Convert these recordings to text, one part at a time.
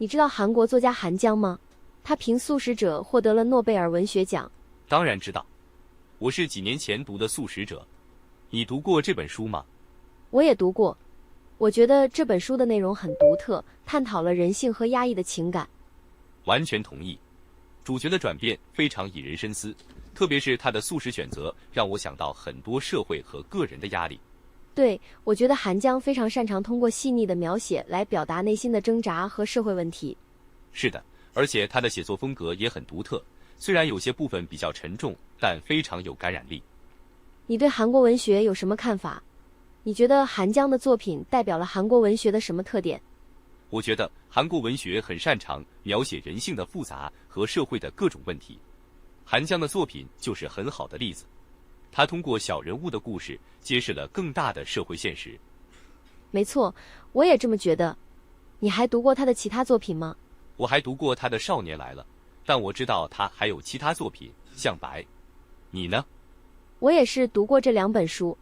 你知道韩国作家韩江吗？他凭《素食者》获得了诺贝尔文学奖。当然知道，我是几年前读的《素食者》。你读过这本书吗？我也读过，我觉得这本书的内容很独特，探讨了人性和压抑的情感。完全同意，主角的转变非常引人深思，特别是他的素食选择，让我想到很多社会和个人的压力。对，我觉得韩江非常擅长通过细腻的描写来表达内心的挣扎和社会问题。是的，而且他的写作风格也很独特，虽然有些部分比较沉重，但非常有感染力。你对韩国文学有什么看法？你觉得韩江的作品代表了韩国文学的什么特点？我觉得韩国文学很擅长描写人性的复杂和社会的各种问题，韩江的作品就是很好的例子。他通过小人物的故事，揭示了更大的社会现实。没错，我也这么觉得。你还读过他的其他作品吗？我还读过他的《少年来了》，但我知道他还有其他作品，像《白》。你呢？我也是读过这2本书。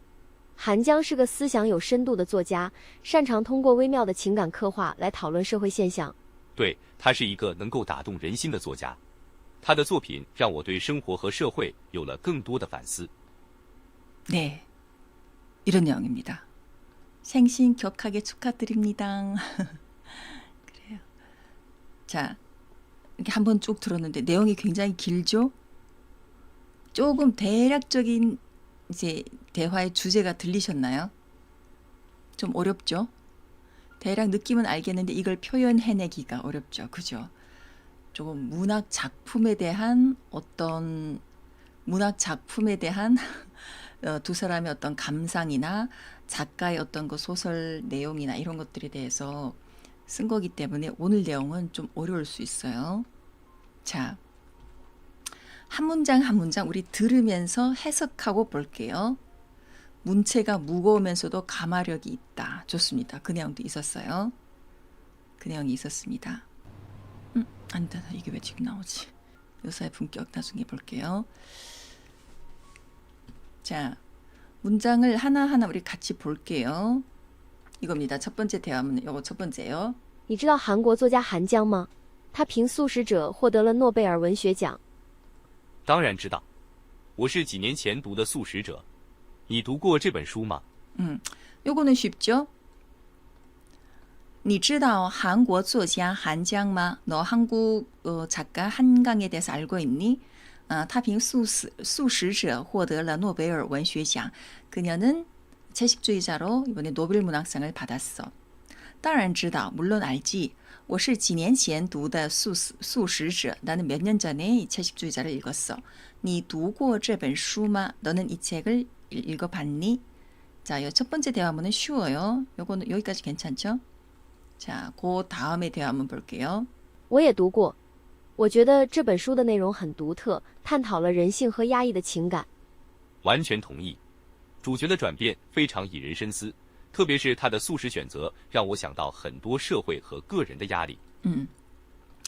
韩江是个思想有深度的作家，擅长通过微妙的情感刻画来讨论社会现象。对，他是一个能够打动人心的作家。他的作品让我对生活和社会有了更多的反思。 네, 이런 내용입니다. 생신격하게 축하드립니다. 그래요. 자, 이렇게 한번 쭉 들었는데 내용이 굉장히 길죠? 조금 대략적인 이제 대화의 주제가 들리셨나요? 좀 어렵죠? 대략 느낌은 알겠는데 이걸 표현해내기가 어렵죠. 그죠? 조금 문학 작품에 대한 어떤 문학 작품에 대한 두 사람의 어떤 감상이나 작가의 어떤 그 소설 내용이나 이런 것들에 대해서 쓴 거기 때문에 오늘 내용은 좀 어려울 수 있어요. 자, 한 문장 한 문장 우리 들으면서 해석하고 볼게요. 문체가 무거우면서도 가마력이 있다. 좋습니다. 그 내용도 있었어요. 그 내용이 있었습니다. 안 돼, 이게 왜 지금 나오지? 묘사의 품격 나중에 볼게요. 자, 문장을 하나하나 우리 같이 볼게요. 이겁니다. 첫 번째 대화문, 요거 첫 번째요. 你知道韩国作家韩江吗？他凭《素食者》获得了诺贝尔文学奖。当然知道，我是几年前读的《素食者》。你读过这本书吗？ 요거는 쉽죠? 你知道韩国作家韩江吗? 너 한국 작가 한강에 대해서 알고 있니? 他凭素食者获得了诺贝尔文学奖. 그녀는 채식주의자로 이번에 노벨 문학상을 받았어. 当然知道, 물론 알지. 我是几年前读的素食者. 나는 몇 년 전에 이 채식주의자를 읽었어. 你读过这本书吗? 너는 이 책을 읽어봤니? 자, 이 첫 번째 대화문은 쉬워요. 요거는 여기까지 괜찮죠? 자, 그 다음에 대화문 볼게요. 我也读过，我觉得这本书的内容很独特，探讨了人性和压抑的情感。完全同意，主角的转变非常引人深思，特别是他的素食选择，让我想到很多社会和个人的压力。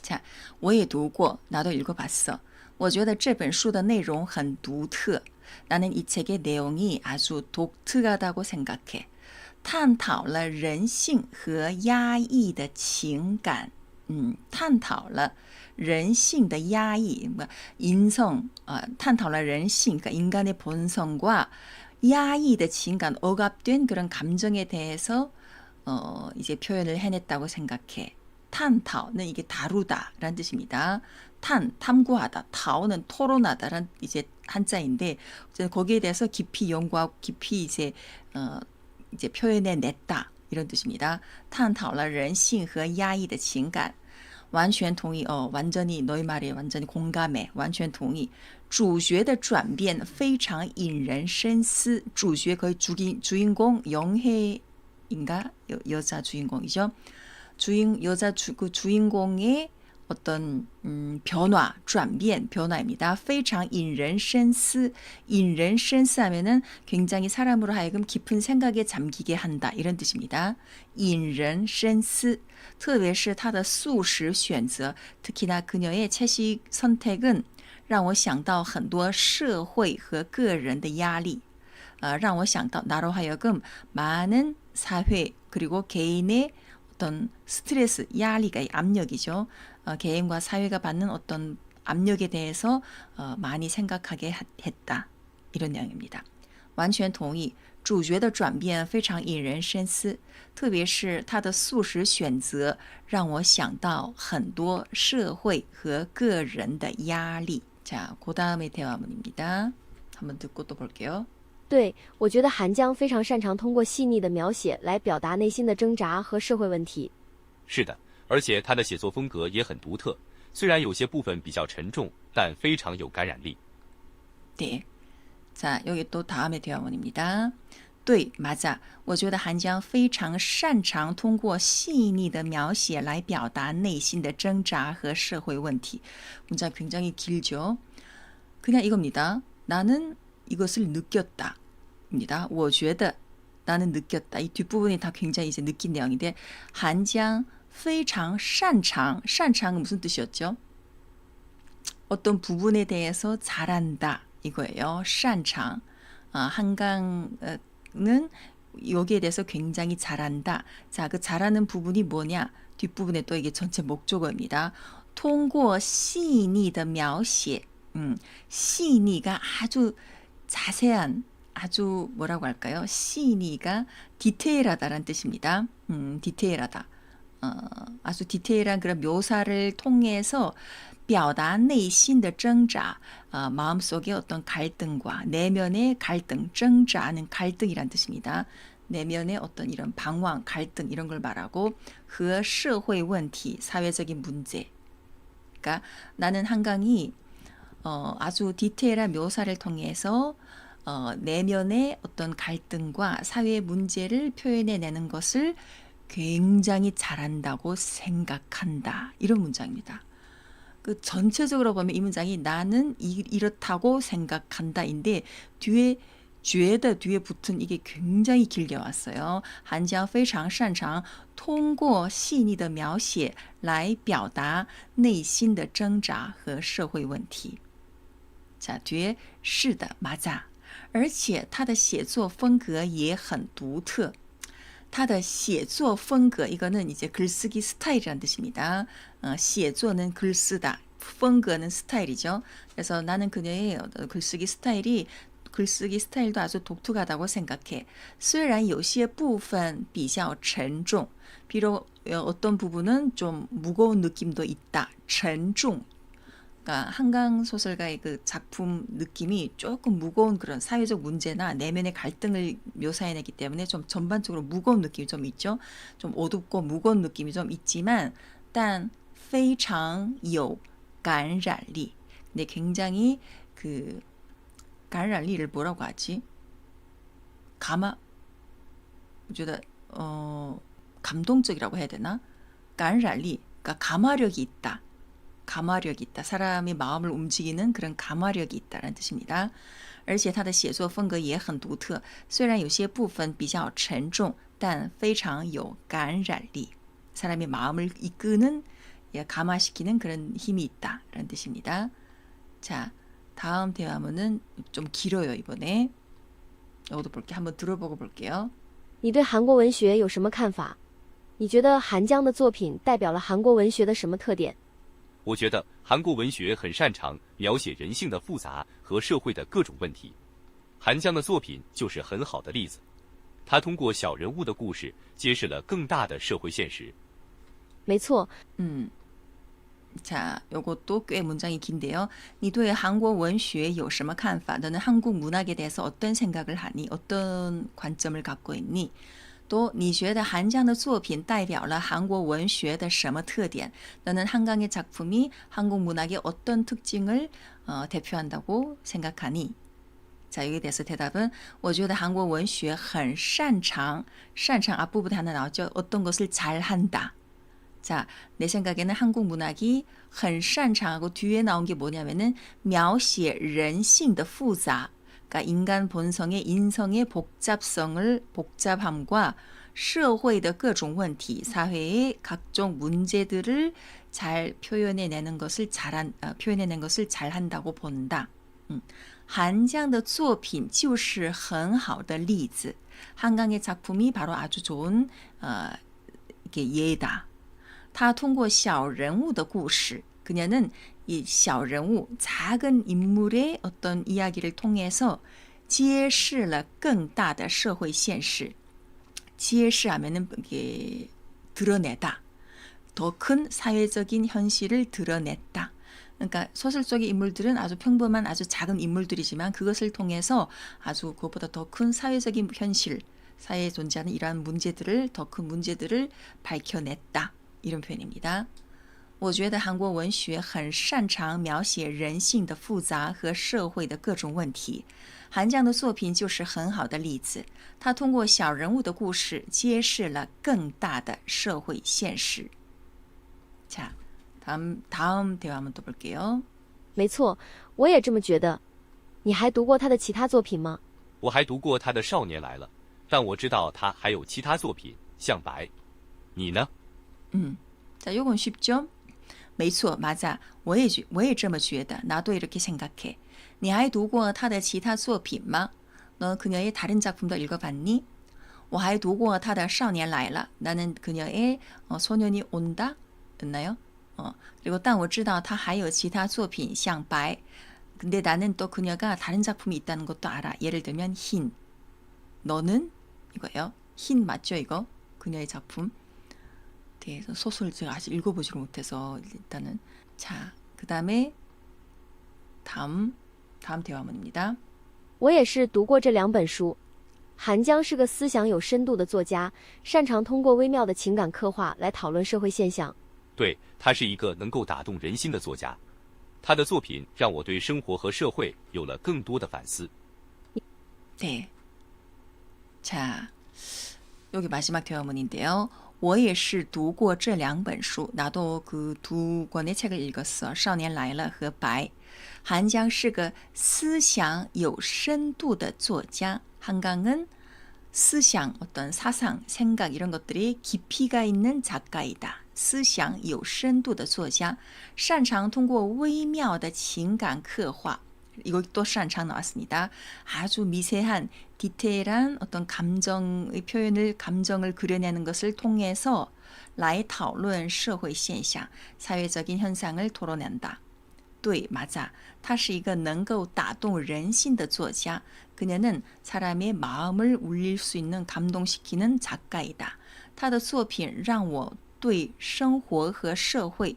자, 我也读过, 나도 읽어봤어. 我觉得这本书的内容很独特. 나는 이 책의 내용이 아주 독특하다고 생각해. 探讨了人性和压抑的情感. 探讨了人性的压抑, 인성, 探讨了人性, 그러니까 인간의 본성과 야이의情感, 억압된 그런 감정에 대해서 이제 표현을 해냈다고 생각해. 探讨는 이게 다루다라는 뜻입니다. 탐구하다, 타오는 토론하다라는 이제 한자인데 거기에 대해서 깊이 연구하고 깊이 이제 표현해 냈다 이런 뜻입니다. 探讨了人性和压抑的情感. 完全同意, 완전히 너의 말에 완전히 공감해. 完全同意. 主角的转变非常引人深思. 主角 거의 주인공 영혜인가? 여자 주인공이죠. 그 주인공의 어떤 변화, 转变, 변화입니다. 非常引人深思. 引人深思 하면은 굉장히 사람으로 하여금 깊은 생각에 잠기게 한다 이런 뜻입니다. 引人深思. 特别是他的素食选择, 특히나 그녀의 채식 선택은 让我想到很多社会和个人的压力. 让我想到 나로 하여금 많은 사회 그리고 개인의 어떤 스트레스,压力가 압력이죠. 개인과 사회가 받는 어떤 압력에 대해서 많이 생각하게 했다. 이런 내용입니다. 完全同意，主角的转变非常引人深思，特别是他的素食选择让我想到很多社会和个人的压力。 자, 그 다음의 대화문입니다. 한번 듣고 또 볼게요. 对，我觉得韩江非常擅长通过细腻的描写来表达内心的挣扎和社会问题。是的，而且他的写作风格也很独特，虽然有些部分比较沉重，但非常有感染力。 네. 자, 여기 또 다음의 대화문입니다. 对，맞아. 我觉得韩江非常擅长通过细腻的描写来表达内心的挣扎和社会问题. 문장 굉장히 길죠. 그냥 이겁니다. 나는 이것을 느꼈다. 입니다. 我觉得 나는 느꼈다. 이 뒷부분이 다 굉장히 이제 느낀 내용인데 한장 非常擅长, 擅长은 무슨 뜻이었죠? 어떤 부분에 대해서 잘한다 이거예요. 擅长. 한강은 여기에 대해서 굉장히 잘한다. 자, 그 잘하는 부분이 뭐냐? 뒷부분에 또 이게 전체 목적어입니다. 通过细腻的描写. 细腻가 아주 자세한, 아주 뭐라고 할까요? 细腻가 디테일하다라는 뜻입니다. 디테일하다. 아주 디테일한 그런 묘사를 통해서 表达内心的挣扎, 마음속의 어떤 갈등과 내면의 갈등, 挣扎는 갈등이란 뜻입니다. 내면의 어떤 이런 방황, 갈등 이런 걸 말하고 和社会问题, 사회적인 문제. 그러니까 나는 한강이 아주 디테일한 묘사를 통해서 내면의 어떤 갈등과 사회 문제를 표현해내는 것을 굉장히 잘한다고 생각한다. 이런 문장입니다. 그 전체적으로 보면 이 문장이 나는 이렇다고 생각한다인데 뒤에 觉得 뒤에 붙은 이게 굉장히 길게 왔어요. 韩江非常擅长通过细腻的描写来表达内心的挣扎和社会问题. 자, 뒤에 是的, 맞아. 而且他的写作风格也很独特. 他的写作风格 이거는 이제 글쓰기 스타일이라는 뜻입니다. 写作는 글쓰다, 风格는 스타일이죠. 그래서 나는 그녀의 글쓰기 스타일도 아주 독특하다고 생각해. 虽然有些部分比较沉重, 비록 어떤 부분은 좀 무거운 느낌도 있다. 沉重. 그러니까 한강 소설가의 그 작품 느낌이 조금 무거운 그런 사회적 문제나 내면의 갈등을 묘사해내기 때문에 좀 전반적으로 무거운 느낌이 좀 있죠. 좀 어둡고 무거운 느낌이 좀 있지만, 但非常有感染力. 근데 굉장히 그感染力를 뭐라고 하지? 감동적이라고 해야 되나? 感染力, 그러니까 감화력이 있다. 감화력이 있다. 사람의 마음을 움직이는 그런 감화력이 있다라는 뜻입니다. 而且他的写作风格也很独特，虽然有些部分比较沉重，但非常有感染力. 사람의 마음을 이끄는, 감화시키는 그런 힘이 있다라는 뜻입니다. 자, 다음 대화문은 좀 길어요, 이번에. 이것도 한번 들어보고 볼게요. 你对韩国文学有什么看法？你觉得韩江的作品代表了韩国文学的什么特点？我觉得韩国文学很擅长描写人性的复杂和社会的各种问题，韩江的作品就是很好的例子。他通过小人物的故事揭示了更大的社会现实。没错。 자, 요것도 꽤 문장이 긴데요. 你对韩国文学有什么看法? 너는 한국 문학에 대해서 어떤 생각을 하니? 어떤 관점을 갖고 있니? 또你觉得韩江的作品代表了韩国文学的什么特点? 너는 한강의 작품이 한국 문학의 어떤 특징을 대표한다고 생각하니? 자, 여기에 대해서 대답은 我觉得韩国文学很擅长, 擅长 앞부분에 하나 나왔죠. 어떤 것을 잘한다. 자, 내 생각에는 한국 문학이 很擅长하고 뒤에 나온 게 뭐냐면은 描写人性的复杂, 그러니까 인간 본성의 인성의 복잡함과 社会的各种问题, 사회의 각종 문제들을 잘 표현해낸 것을 잘한다고 본다. 韩江的作品就是很好的例子. 한강의 작품이 바로 아주 좋은 이게 예다. 他通过小人物的故事 그녀는 이 小人物 작은 인물의 어떤 이야기를 통해서 揭示了更大的社会现实. 揭示하면은 이게 드러내다. 더 큰 사회적인 현실을 드러냈다. 그러니까 소설 속의 인물들은 아주 평범한 아주 작은 인물들이지만 그것을 통해서 아주 그것보다 더 큰 사회적인 현실, 사회에 존재하는 이러한 문제들을 더 큰 문제들을 밝혀냈다. 이런 표현입니다. 我觉得韩国文学很擅长描写人性的复杂和社会的各种问题。韩江的作品就是很好的例子。他通过小人物的故事揭示了更大的社会现实。 자, 다음 대화 한번 또 볼게요. 没错，我也这么觉得。你还读过他的其他作品吗？我还读过他的《少年来了》，但我知道他还有其他作品，像《白》。你呢？ 자, 요건 쉽죠? 没错, 맞아. 我也这么觉得. 나도 이렇게 생각해. 你还读过他的其他作品吗? 너 그녀의 다른 작품도 읽어봤니? 我还读过他的《少年来了》. 나는 그녀의 소년이 온다? 였나요? 그리고 但我知道他还有其他作品像白. 근데 나는 또 그녀가 다른 작품이 있다는 것도 알아. 예를 들면 흰. 너는? 이거예요. 흰 맞죠 이거? 그녀의 작품. 네, 소설 제가 아직 읽어보지를 못해서 일단은. 자, 그 다음에 다음 대화문입니다. 我也是读过这两本书。韩江是个思想有深度的作家，擅长通过微妙的情感刻画来讨论社会现象。对，他是一个能够打动人心的作家。他的作品让我对生活和社会有了更多的反思。 네. 자, 여기 마지막 대화문인데요. 我也是读过这两本书. 나도 그 두 권의 책을 읽었어. 少年来了和白. 한강 是个思想有深度的作家. 한강은思想, 어떤 사상, 생각 이런 것들이 깊이가 있는 작가이다. 思想有深度的作家. 擅长通过微妙的情感刻画. 이것도 擅长 나왔습니다. 아주 미세한 디테일한 어떤 감정의 표현을 감정을 그려내는 것을 통해서 来讨论社会现象, 사회적인 현상을 토론한다. 对, 맞아. 他是一个能够打动人心的作家. 그녀는 사람의 마음을 울릴 수 있는 감동시키는 작가이다. 他的作品让我对生活和社会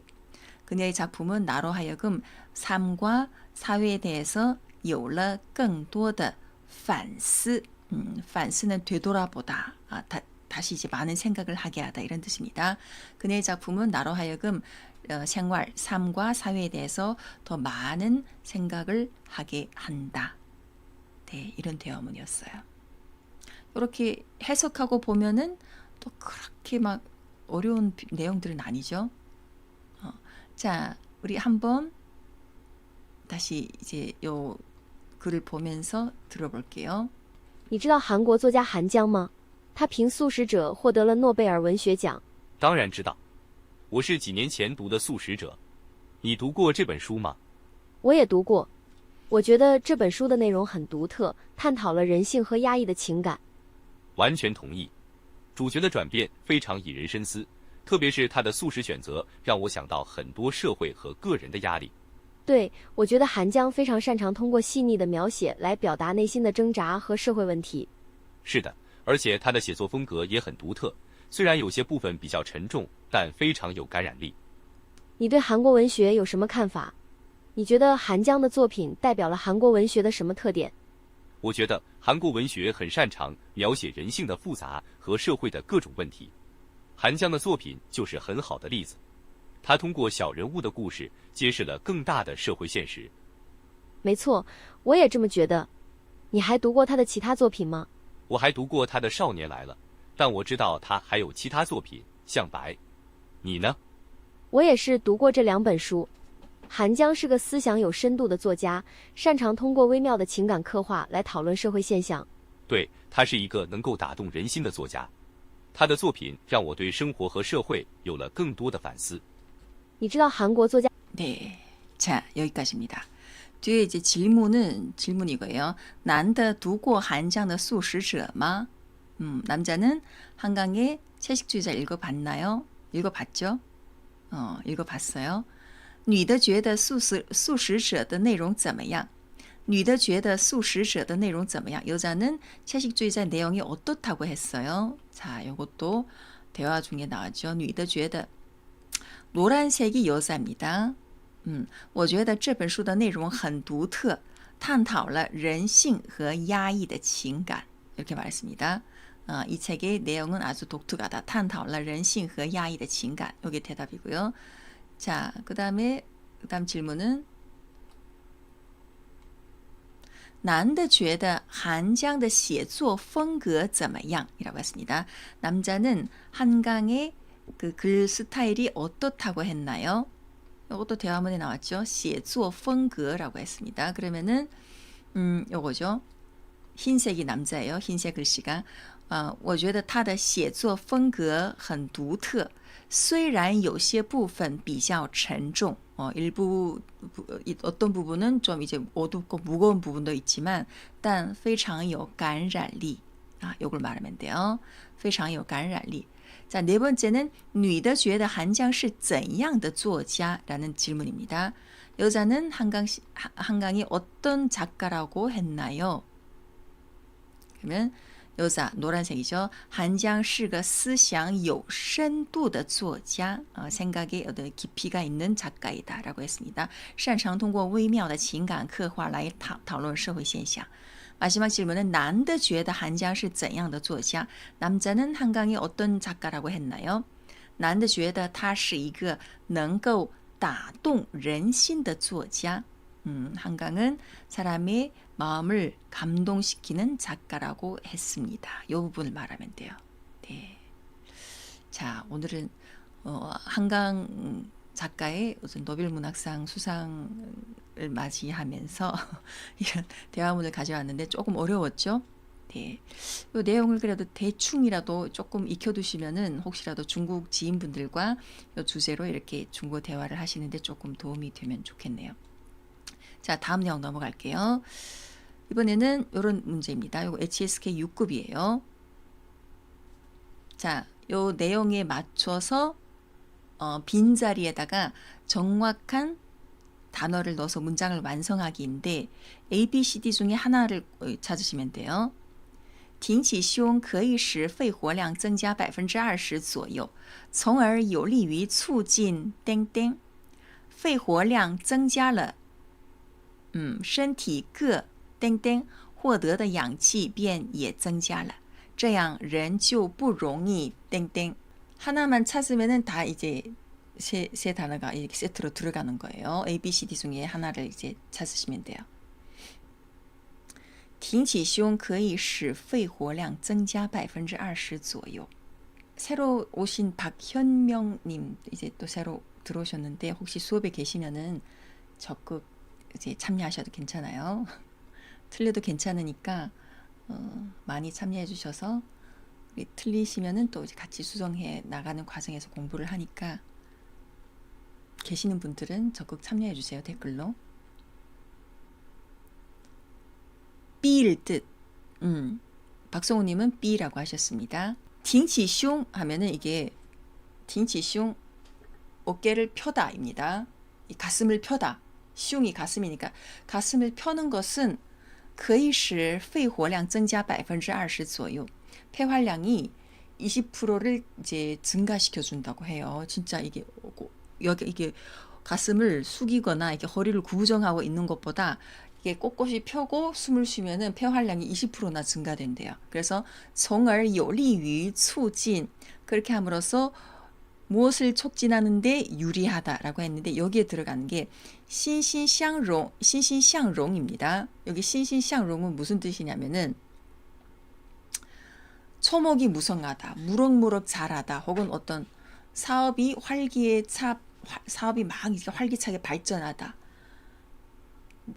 그녀의 작품은 나로 하여금 삶과 사회에 대해서 有了更多的反思. 反思는 되돌아보다. 다시 이제 많은 생각을 하게 하다 이런 뜻입니다. 그녀의 작품은 나로 하여금 생활, 삶과 사회에 대해서 더 많은 생각을 하게 한다. 네, 이런 대화문이었어요. 이렇게 해석하고 보면은 또 그렇게 막 어려운 내용들은 아니죠. 자, 우리 한번 다시 이제 요 글을 보면서 들어볼게요. 你知道韩国作家韩江吗？他凭《素食者》获得了诺贝尔文学奖。当然知道，我是几年前读的《素食者》。你读过这本书吗？我也读过。我觉得这本书的内容很独特，探讨了人性和压抑的情感。完全同意。主角的转变非常引人深思，特别是他的素食选择，让我想到很多社会和个人的压力。对，我觉得韩江非常擅长通过细腻的描写来表达内心的挣扎和社会问题。是的，而且他的写作风格也很独特，虽然有些部分比较沉重，但非常有感染力。你对韩国文学有什么看法？你觉得韩江的作品代表了韩国文学的什么特点？我觉得韩国文学很擅长描写人性的复杂和社会的各种问题。韩江的作品就是很好的例子。他通过小人物的故事揭示了更大的社会现实。没错，我也这么觉得。你还读过他的其他作品吗？我还读过他的《少年来了》，但我知道他还有其他作品，像《白》。你呢？我也是读过这两本书。韩江是个思想有深度的作家，擅长通过微妙的情感刻画来讨论社会现象。对，他是一个能够打动人心的作家。他的作品让我对生活和社会有了更多的反思。你知道韩国作家 네, 자 여기까지입니다. 뒤에 이제 질문은 질문이고요. 난더读过 한장的素食者吗? 남자는 한강의 채식주의자 읽어봤나요? 읽어봤죠? 읽어봤어요. 女的觉得素食者的内容怎么样?女的觉得素食者的内容怎么样? 여자는 채식주의자 내용이 어떻다고 했어요? 자, 이것도 대화 중에 나왔죠. 女的觉得 노란색이 여자입니다. 我觉得这本书的内容很独特，探讨了人性和压抑的情感. 이렇게 말했습니다. 이 책의 내용은 아주 독특하다. 探讨了人性和压抑的情感. 이게 대답이고요. 자, 그다음 질문은 男的觉得韩江的写作风格怎么样? 이라고 했습니다. 남자는 한강의 그 글 스타일이 어떻다고 했나요? 이것도 대화문에 나왔죠. 写作风格라고 했습니다. 그러면은 요거죠. 흰색이 남자예요. 흰색 글씨가 我觉得他的写作风格很独特，虽然有些部分比较沉重. 일부 어떤 부분은 좀 이제 어둡고 무거운 부분도 있지만, 但非常有感染力. 요걸 말하면 돼요. 非常有感染力. 자, 네 번째는 女的觉得韩江是怎样的作家? 라는 질문입니다. 여자는 한강이 어떤 작가라고 했나요? 그러면 여자 노란색이죠. 韩江是个思想有深度的作家. 생각에 어떤 깊이가 있는 작가이다 라고 했습니다. 擅长通过微妙的情感刻画来讨论社会现象. 마지막 질문은 男的觉得韩江是怎样的作家? 남자는 한강이 어떤 작가라고 했나요? 男的觉得他是一个能够打动人心的作家. 한강은 사람의 마음을 감동시키는 작가라고 했습니다. 이 부분을 말하면 돼요. 네. 자, 오늘은 한강 작가의 노벨 문학상 수상을 맞이하면서 이런 대화문을 가져왔는데 조금 어려웠죠? 네. 이 내용을 그래도 대충이라도 조금 익혀두시면은 혹시라도 중국 지인분들과 이 주제로 이렇게 중국어 대화를 하시는데 조금 도움이 되면 좋겠네요. 자, 다음 내용 넘어갈게요. 이번에는 이런 문제입니다. 이거 HSK 6급이에요. 자, 이 내용에 맞춰서 빈자리에다가 정확한 단어를 넣어서 문장을 완성하기인데 A, B, C, D 중에 하나를 찾으시면 돼요. 挺起胸可以使肺活量增加20%左右，从而有利于促进肺活量增加了，身体各获得的氧气便也增加了，这样人就不容易하나만 찾으면은 다 이제 세 단어가 이렇게 세트로 들어가는 거예요. A, B, C, D 중에 하나를 이제 찾으시면 돼요. 挺起胸可以使肺活量增加20%左右. 새로 오신 박현명님 이제 또 새로 들어오셨는데 혹시 수업에 계시면은 적극 이제 참여하셔도 괜찮아요. 틀려도 괜찮으니까 많이 참여해 주셔서 틀리시면은 또 이제 같이 수정해 나가는 과정에서 공부를 하니까 계시는 분들은 적극 참여해 주세요. 댓글로. B일 듯. 박성우님은 B라고 하셨습니다. 挺起胸 하면은 이게 挺起胸 어깨를 펴다입니다. 이 가슴을 펴다. 슝이 가슴이니까 가슴을 펴는 것은 可以使肺活量增加20%左右. 폐활량이 20%를 이제 증가시켜 준다고 해요. 진짜 이게 가슴을 숙이거나 이렇게 허리를 구부정하고 있는 것보다 이게 꼿꼿이 펴고 숨을 쉬면은 폐활량이 20%나 증가된대요. 그래서 从而有利于促进 그렇게 함으로써 무엇을 촉진하는데 유리하다라고 했는데 여기에 들어가는 게 신신상롱입니다. 여기 신신상롱은 무슨 뜻이냐면은 초목이 무성하다, 무럭무럭 자라다, 혹은 어떤 사업이 사업이 막 이렇게 활기차게 발전하다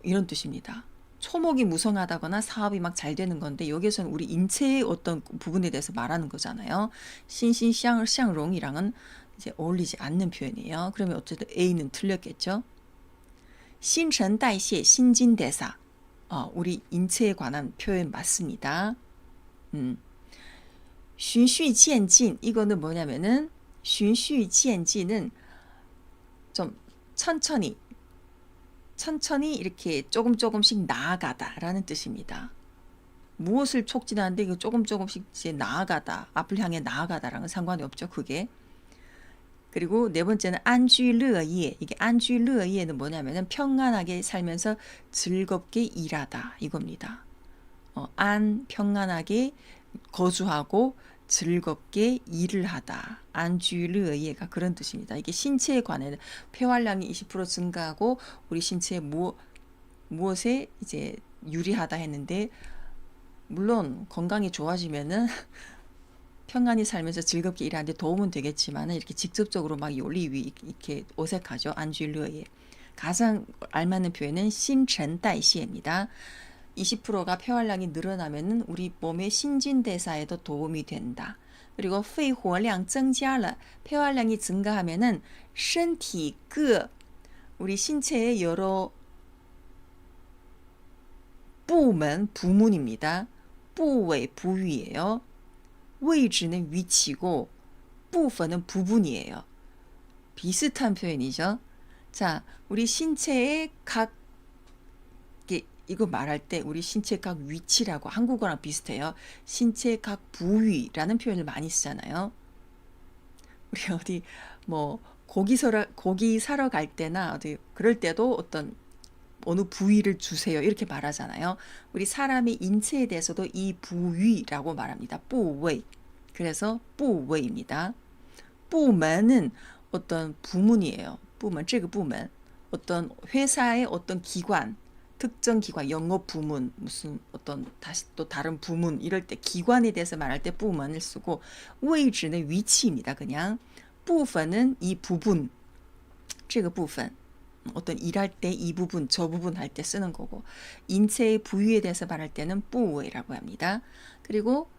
이런 뜻입니다. 초목이 무성하다거나 사업이 막 잘 되는 건데 여기에서는 우리 인체의 어떤 부분에 대해서 말하는 거잖아요. 신신상롱이랑은 이제 어울리지 않는 표현이에요. 그러면 어쨌든 A는 틀렸겠죠. 신陳代謝, 신진대사. 우리 인체에 관한 표현 맞습니다. 循序渐进 이거는 뭐냐면은 循序渐进은 좀 천천히 이렇게 조금씩 나아가다라는 뜻입니다. 무엇을 촉진하는데 이거 조금씩 이제 나아가다, 앞을 향해 나아가다랑은 상관이 없죠. 그게. 그리고 네 번째는 안居乐业. 이게 안居乐业는 뭐냐면은 평안하게 살면서 즐겁게 일하다 이겁니다. 평안하게 거주하고 즐겁게 일을 하다. 안居乐业가 그런 뜻입니다. 이게 신체에 관해 폐활량이 20% 증가하고 우리 신체에 무엇에 이제 유리하다 했는데 물론 건강이 좋아지면은 평안히 살면서 즐겁게 일하는데 도움은 되겠지만 이렇게 직접적으로 막 요리 이렇게 어색하죠. 안居乐业. 가장 알맞는 표현은 신陳代謝입니다. 20%가 폐활량이 늘어나면은 우리 몸의 신진대사에도 도움이 된다. 그리고 肺活量增加了 폐활량이 증가하면은 身体各 우리 신체의 여러 부문입니다. 部位 부위예요. 位置는 위치고 部分은 부분이에요. 비슷한 표현이죠. 자, 우리 신체의 각 이거 말할 때 우리 신체 각 위치라고 한국어랑 비슷해요. 신체 각 부위라는 표현을 많이 쓰잖아요. 우리 어디 뭐 고기 사러 갈 때나 어디 그럴 때도 어떤 어느 부위를 주세요 이렇게 말하잖아요. 우리 사람의 인체에 대해서도 이 부위라고 말합니다. 部位. 그래서 部位입니다. 部门은 어떤 부문이에요. 部门这个部门 어떤 회사의 어떤 기관 특정 기관, 영업 부문, 무슨 어떤 다시 또 다른 부문 이럴 때 기관에 대해서 말할 때 부문을 쓰고 位置는 위치입니다. 그냥 部分은 이 부분, 这个部分 어떤 일할 때 이 부분, 저部分 할 때 쓰는 거고 인체의 부위에 대해서 말할 때는 部位라고 합니다. 그리고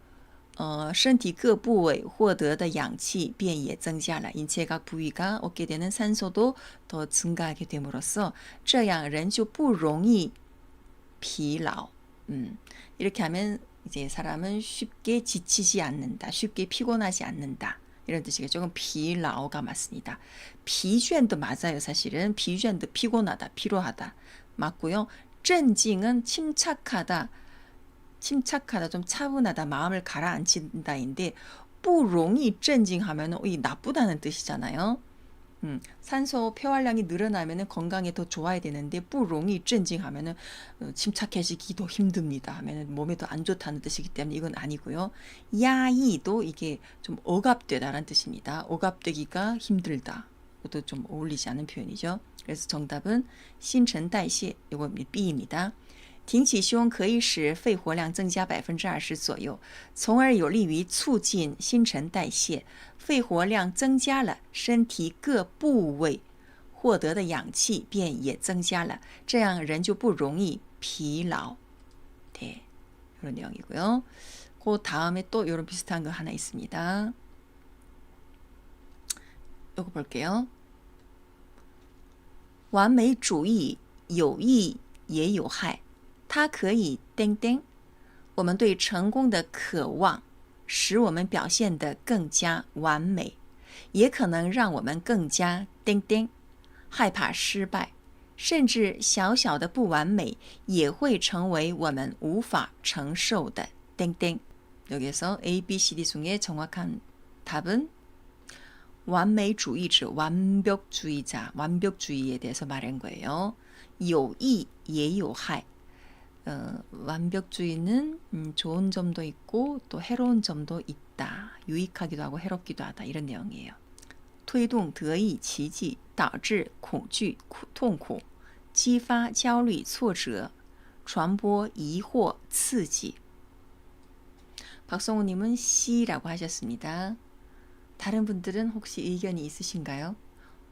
身体各部位获得的氧气便也增加了 인체 각 부위가 얻게 되는 산소도 더 증가하게 됨으로써 这样人就不容易疲劳 이렇게 하면 이제 사람은 쉽게 지치지 않는다. 쉽게 피곤하지 않는다. 이런 뜻이겠죠. 조금疲劳가 맞습니다.疲倦도 맞아요. 사실은疲倦 도 피곤하다, 피로하다 맞고요. 镇静은 침착하다, 좀 차분하다, 마음을 가라앉힌다인데 不容易镇静 하면은 이 나쁘다는 뜻이잖아요. 산소 폐활량이 늘어나면은 건강에 더 좋아야 되는데 不容易镇静 하면은 침착해지기도 힘듭니다. 하면은 몸에 더 안 좋다는 뜻이기 때문에 이건 아니고요. 야이도 이게 좀 억압되다라는 뜻입니다. 억압되기가 힘들다. 그것도 좀 어울리지 않는 표현이죠. 그래서 정답은 新陈代谢 이거 B입니다. 挺起胸可以使肺活量增加20%左右，从而有利于促进新陈代谢。肺活量增加了，身体各部位获得的氧气便也增加了，这样人就不容易疲劳。 네, 이런 내용이고요. 그 다음에 또 이런 비슷한 거 하나 있습니다. 이거 볼게요. 完美主义有益也有害。它可以땡땡我们对成功的渴望使我们表现得更加完美，也可能让我们更加땡땡害怕失败，甚至小小的不完美也会成为我们无法承受的땡땡 여기서 A, B, C, D 중에 정확한 답은 完美主义者, 완벽주의자, 완벽주의에 대해서 말한 거예요. 有益也有害 완벽주의는 좋은 점도 있고 또 해로운 점도 있다. 유익하기도 하고 해롭기도 하다. 이런 내용이에요. 推动得意奇迹导致恐惧痛苦激发焦虑挫折传播疑惑刺激 박성우님은 C라고 하셨습니다. 다른 분들은 혹시 의견이 있으신가요?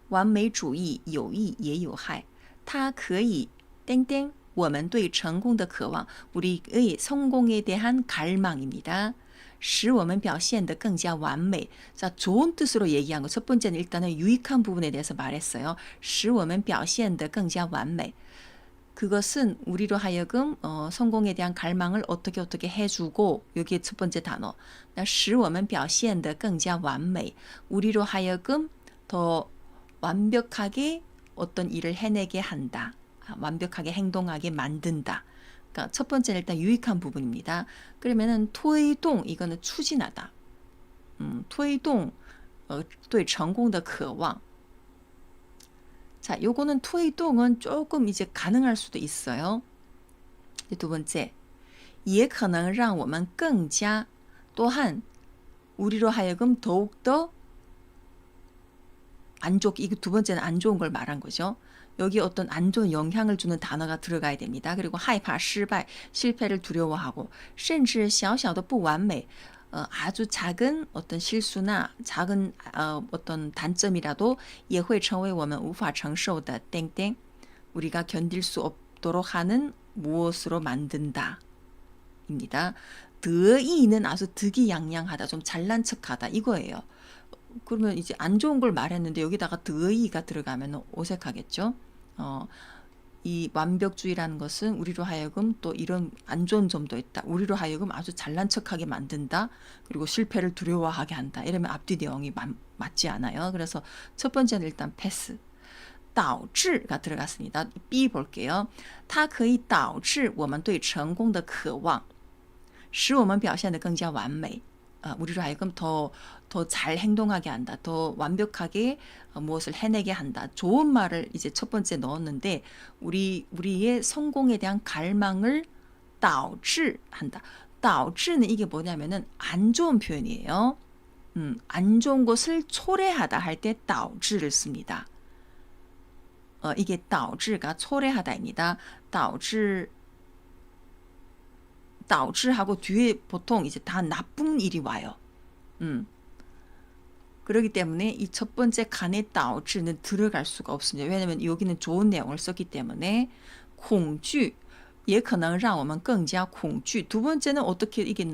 完美主义有益也有害它可以땡땡我们对成功的渴望 우리의 성공에 대한 갈망입니다. 使我们表现得更加完美 자, 좋은 뜻으로 얘기한 거 첫 번째는 일단은 유익한 부분에 대해서 말했어요. 使我们表现得更加完美 그것은 우리로 하여금 성공에 대한 갈망을 어떻게 해주고 여기에 첫 번째 단어 使我们表现得更加完美 우리로 하여금 더 완벽하게 어떤 일을 해내게 한다. 완벽하게 행동하게 만든다. 그러니까 첫 번째는 일단 유익한 부분입니다. 그러면은 토이동 이거는 추진하다. 토이동 对成功的渴望 자, 요거는 토이동은 조금 이제 가능할 수도 있어요. 두 번째, 也可能让我们更加 또한 우리로 하여금 더욱더 안 좋게, 이거 두 번째는 안 좋은 걸 말한 거죠. 여기 어떤 안 좋은 영향을 주는 단어가 들어가야 됩니다. 그리고 害怕失败, 실패를 두려워하고 甚至小小的不完美 아주 작은 어떤 실수나 작은 어떤 단점이라도 也会成为我们无法承受的 땡땡 우리가 견딜 수 없도록 하는 무엇으로 만든다 입니다. 得意는 아주 득이양양하다, 좀 잘난 척하다 이거예요. 그러면 이제 안 좋은 걸 말했는데 여기다가 得意가 들어가면 어색하겠죠. 이 완벽주의라는 것은 우리로 하여금 또 이런 안 좋은 점도 있다. 우리로 하여금 아주 잘난 척하게 만든다. 그리고 실패를 두려워하게 한다. 이러면 앞뒤 내용이 맞지 않아요. 그래서 첫 번째는 일단 패스. 导致가 들어갔습니다. B 볼게요. 它可以导致我们对成功的渴望使我们表现得更加完美 우리로 하여금 더 잘 행동하게 한다. 더 완벽하게 무엇을 해내게 한다. 좋은 말을 이제 첫 번째 넣었는데 우리의 성공에 대한 갈망을 导致한다. 导致는 이게 뭐냐면은 안 좋은 표현이에요. 안 좋은 것을 초래하다 할 때 导致를 씁니다. 이게 导致가 초래하다입니다. 导致 导致하고 뒤에 보통 이제 다 나쁜 일이 와요. 그렇기 때문에 이 첫 번째 간의 导致는 들어갈 수가 없습니다. 왜냐하면 여기는 좋은 내용을 썼기 때문에 恐惧也可能让我们更加恐惧 두 번째는 어떻게 이게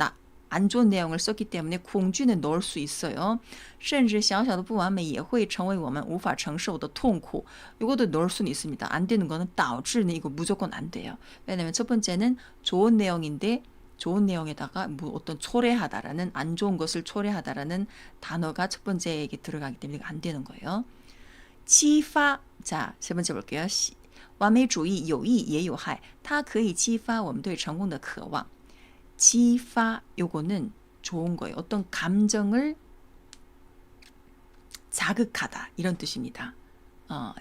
안 좋은 내용을 썼기 때문에 恐惧는 넣을 수 있어요. 甚至小小的不完美也会成为我们无法承受的痛苦 이것도 넣을 수는 있습니다. 안 되는 거는 导致는 이거 무조건 안 돼요. 왜냐하면 첫 번째는 좋은 내용인데 좋은 내용에다가 뭐 어떤 초래하다라는 안 좋은 것을 초래하다라는 단어가 첫 번째에 들어가기 때문에 안 되는 거예요. 激发 자, 세 번째 볼게요. 完美主义有益也有害它可以激发我们对成功的渴望 激发 요거는 좋은 거예요. 어떤 감정을 자극하다 이런 뜻입니다.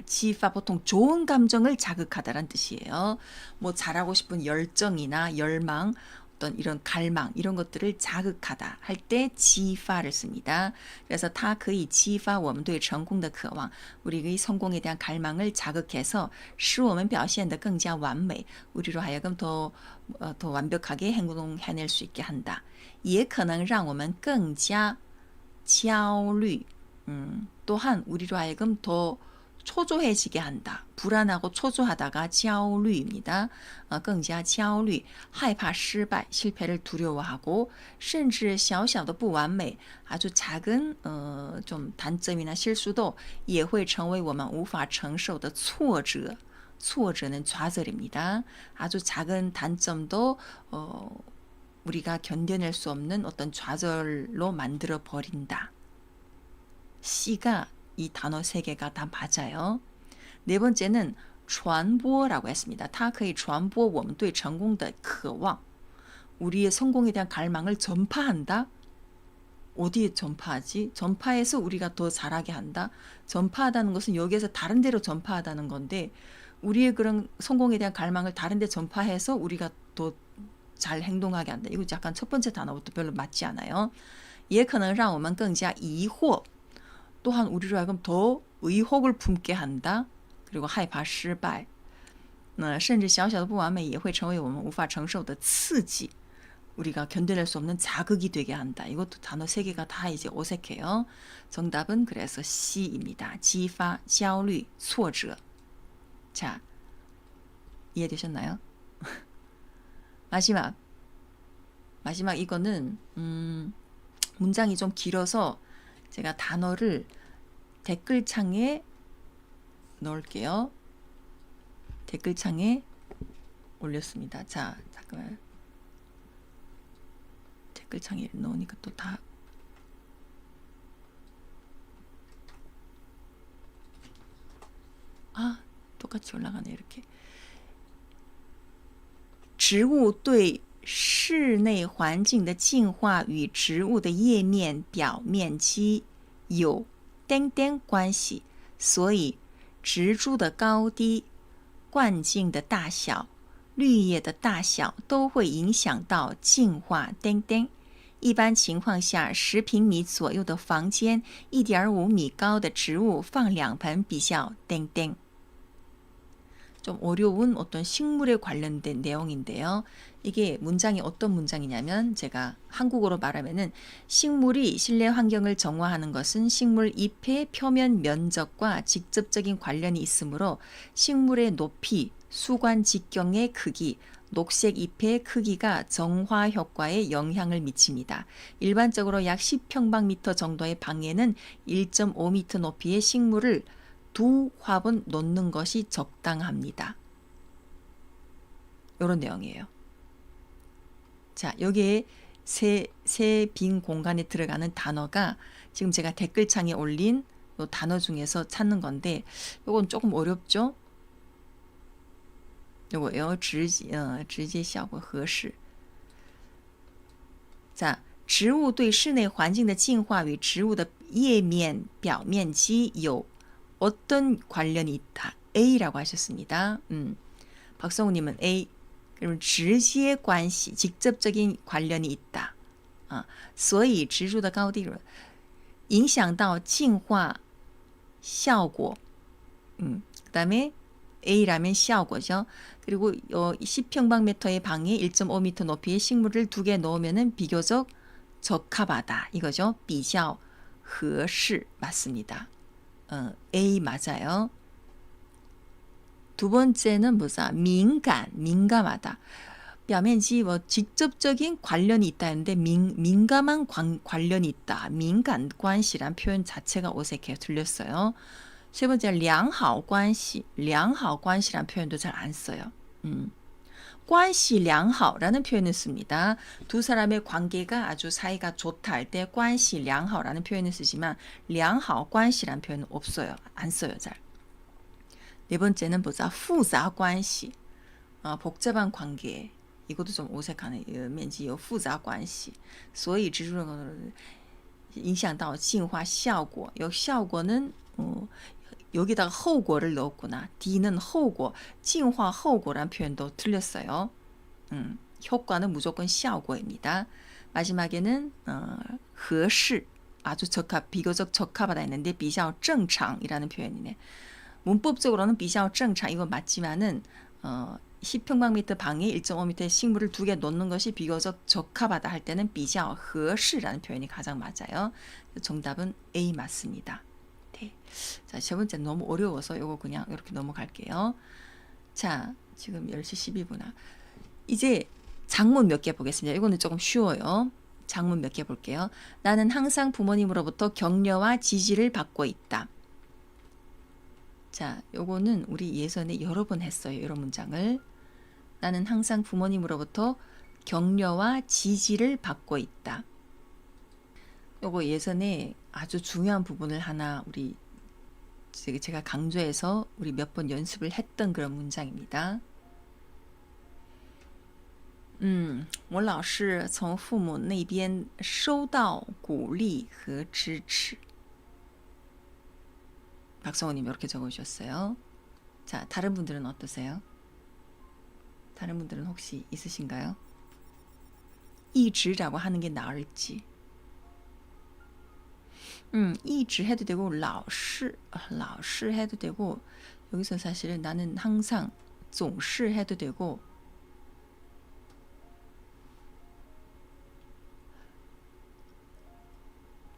激发 보통 좋은 감정을 자극하다라는 뜻이에요. 뭐 잘하고 싶은 열정이나 열망 어떤 이런 갈망 이런 것들을 자극하다 할 때 激发를 씁니다. 그래서 它可以激发我们对成功的渴望 우리의 성공에 대한 갈망을 자극해서 使我们表现得更加完美 우리로 하여금 더 완벽하게 행동해낼 수 있게 한다. 也可能让我们更加焦虑 또한 우리로 하여금 더 초조해지게 한다. 불안하고 초조하다가 焦虑입니다. 更加焦虑害怕失败 실패를 두려워하고 甚至小小的不完美 아주 작은 좀 단점이나 실수도 也会成为我们无法承受的挫折 挫折는 좌절입니다. 아주 작은 단점도 우리가 견뎌낼 수 없는 어떤 좌절로 만들어 버린다. C가 이 단어 세 개가 다 맞아요. 네 번째는 传播라고 했습니다. 它可以传播我们对成功的渴望 우리의 성공에 대한 갈망을 전파한다. 어디에 전파하지? 전파해서 우리가 더 잘하게 한다. 전파하다는 것은 여기에서 다른 데로 전파하다는 건데 우리의 그런 성공에 대한 갈망을 다른 데 전파해서 우리가 더 잘 행동하게 한다. 이거 약간 첫 번째 단어부터 별로 맞지 않아요. 也可能让我们更加疑惑 또한 우리로 하여금 더 의혹을 품게 한다. 그리고 害怕失败甚至小小的不完美也会成为我们无法承受的刺激 우리가 견뎌낼 수 없는 자극이 되게 한다. 이것도 단어 세 개가 다 이제 어색해요. 정답은 그래서 C입니다. 激发,焦虑,挫折 자, 이해되셨나요? 마지막 이거는 문장이 좀 길어서 제가 단어를 댓글창에 넣을게요. 댓글창에 올렸습니다. 자, 잠깐만. 댓글창에 넣으니까 또 다 똑같이 올라가네 이렇게. 植物对室内环境的净化与植物的叶面表面积有关系，所以植株的高低、灌茎的大小、绿叶的大小都会影响到净化一般情况下，10平米左右的房间，1.5米高的植物放2盆比较좀 어려운 어떤 식물에 관련된 내용인데요. 이게 문장이 어떤 문장이냐면 제가 한국어로 말하면은 식물이 실내 환경을 정화하는 것은 식물 잎의 표면 면적과 직접적인 관련이 있으므로 식물의 높이, 수관 직경의 크기, 녹색 잎의 크기가 정화 효과에 영향을 미칩니다. 일반적으로 약 10평방미터 정도의 방에는 1.5m 높이의 식물을 2화분 놓는 것이 적당합니다. 이런 내용이에요. 자, 여기에 세 빈 공간에 들어가는 단어가 지금 제가 댓글창에 올린 요 단어 중에서 찾는 건데 요건 조금 어렵죠? 요거요. 直接效果合适. 자, 植物对室内环境的净化与植物的叶面表面积有 어떤 관련이 있다. A라고 하셨습니다. 박성우님은 A. 그러면 直接关系, 직접적인 관련이 있다. 所以植株的高低影响到净化效果. 그 다음에 A라면 效果죠. 그리고 10평방미터의 방에 1.5m 높이의 식물을 2개 넣으면 비교적 적합하다. 이거죠. 比较合适 맞습니다. A 맞아요. 두 번째는 뭐죠? 민감하다. 뼈면지 뭐 직접적인 관련이 있다는데 민감한 관련이 있다. 민감 관시란 표현 자체가 어색해요. 틀렸어요. 세 번째 良好关系. 良好关系란 표현도 잘 안 써요. 关系良好라는 표현을 씁니다. 두 사람의 관계가 아주 사이가 좋다 할 때 关系良好라는 표현을 쓰지만 良好关系란 표현은 없어요. 안 써요, 잘. 네 번째는 보자. 复杂关系. 복잡한 관계. 이것도 좀 어색하네. 面积有复杂关系. 所以植株影响到净化效果. 이效果는 여기다가 后果를 넣었구나. D는 后果, 净化后果란 표현도 틀렸어요. 효과는 무조건 效果입니다. 마지막에는 合适, 아주 비교적 적합하다 했는데 比较正常이라는 표현이네. 문법적으로는 比较正常 이거 맞지만은 10평방미터 방에 1.5m의 식물을 2개 놓는 것이 비교적 적합하다 할 때는 比较合适라는 표현이 가장 맞아요. 정답은 A 맞습니다. 네. 자, 세 번째 너무 어려워서 이거 그냥 이렇게 넘어갈게요. 자, 지금 10시 12분아. 이제 장문 몇 개 보겠습니다. 이거는 조금 쉬워요. 장문 몇 개 볼게요. 나는 항상 부모님으로부터 격려와 지지를 받고 있다. 자, 요거는 우리 예전에 여러 번 했어요. 이런 문장을. 나는 항상 부모님으로부터 격려와 지지를 받고 있다. 요거 예전에 아주 중요한 부분을 하나 우리 제가 강조해서 우리 몇 번 연습을 했던 그런 문장입니다. 我老是从父母那边收到鼓励和支持. 박성호님 이렇게 적어주셨어요. 자, 다른 분들은 어떠세요? 다른 분들은 혹시 있으신가요? 一直라고 하는 게 나을지. 一直 해도 되고 老是해도 되고 여기서 사실은 나는 항상 总是 해도 되고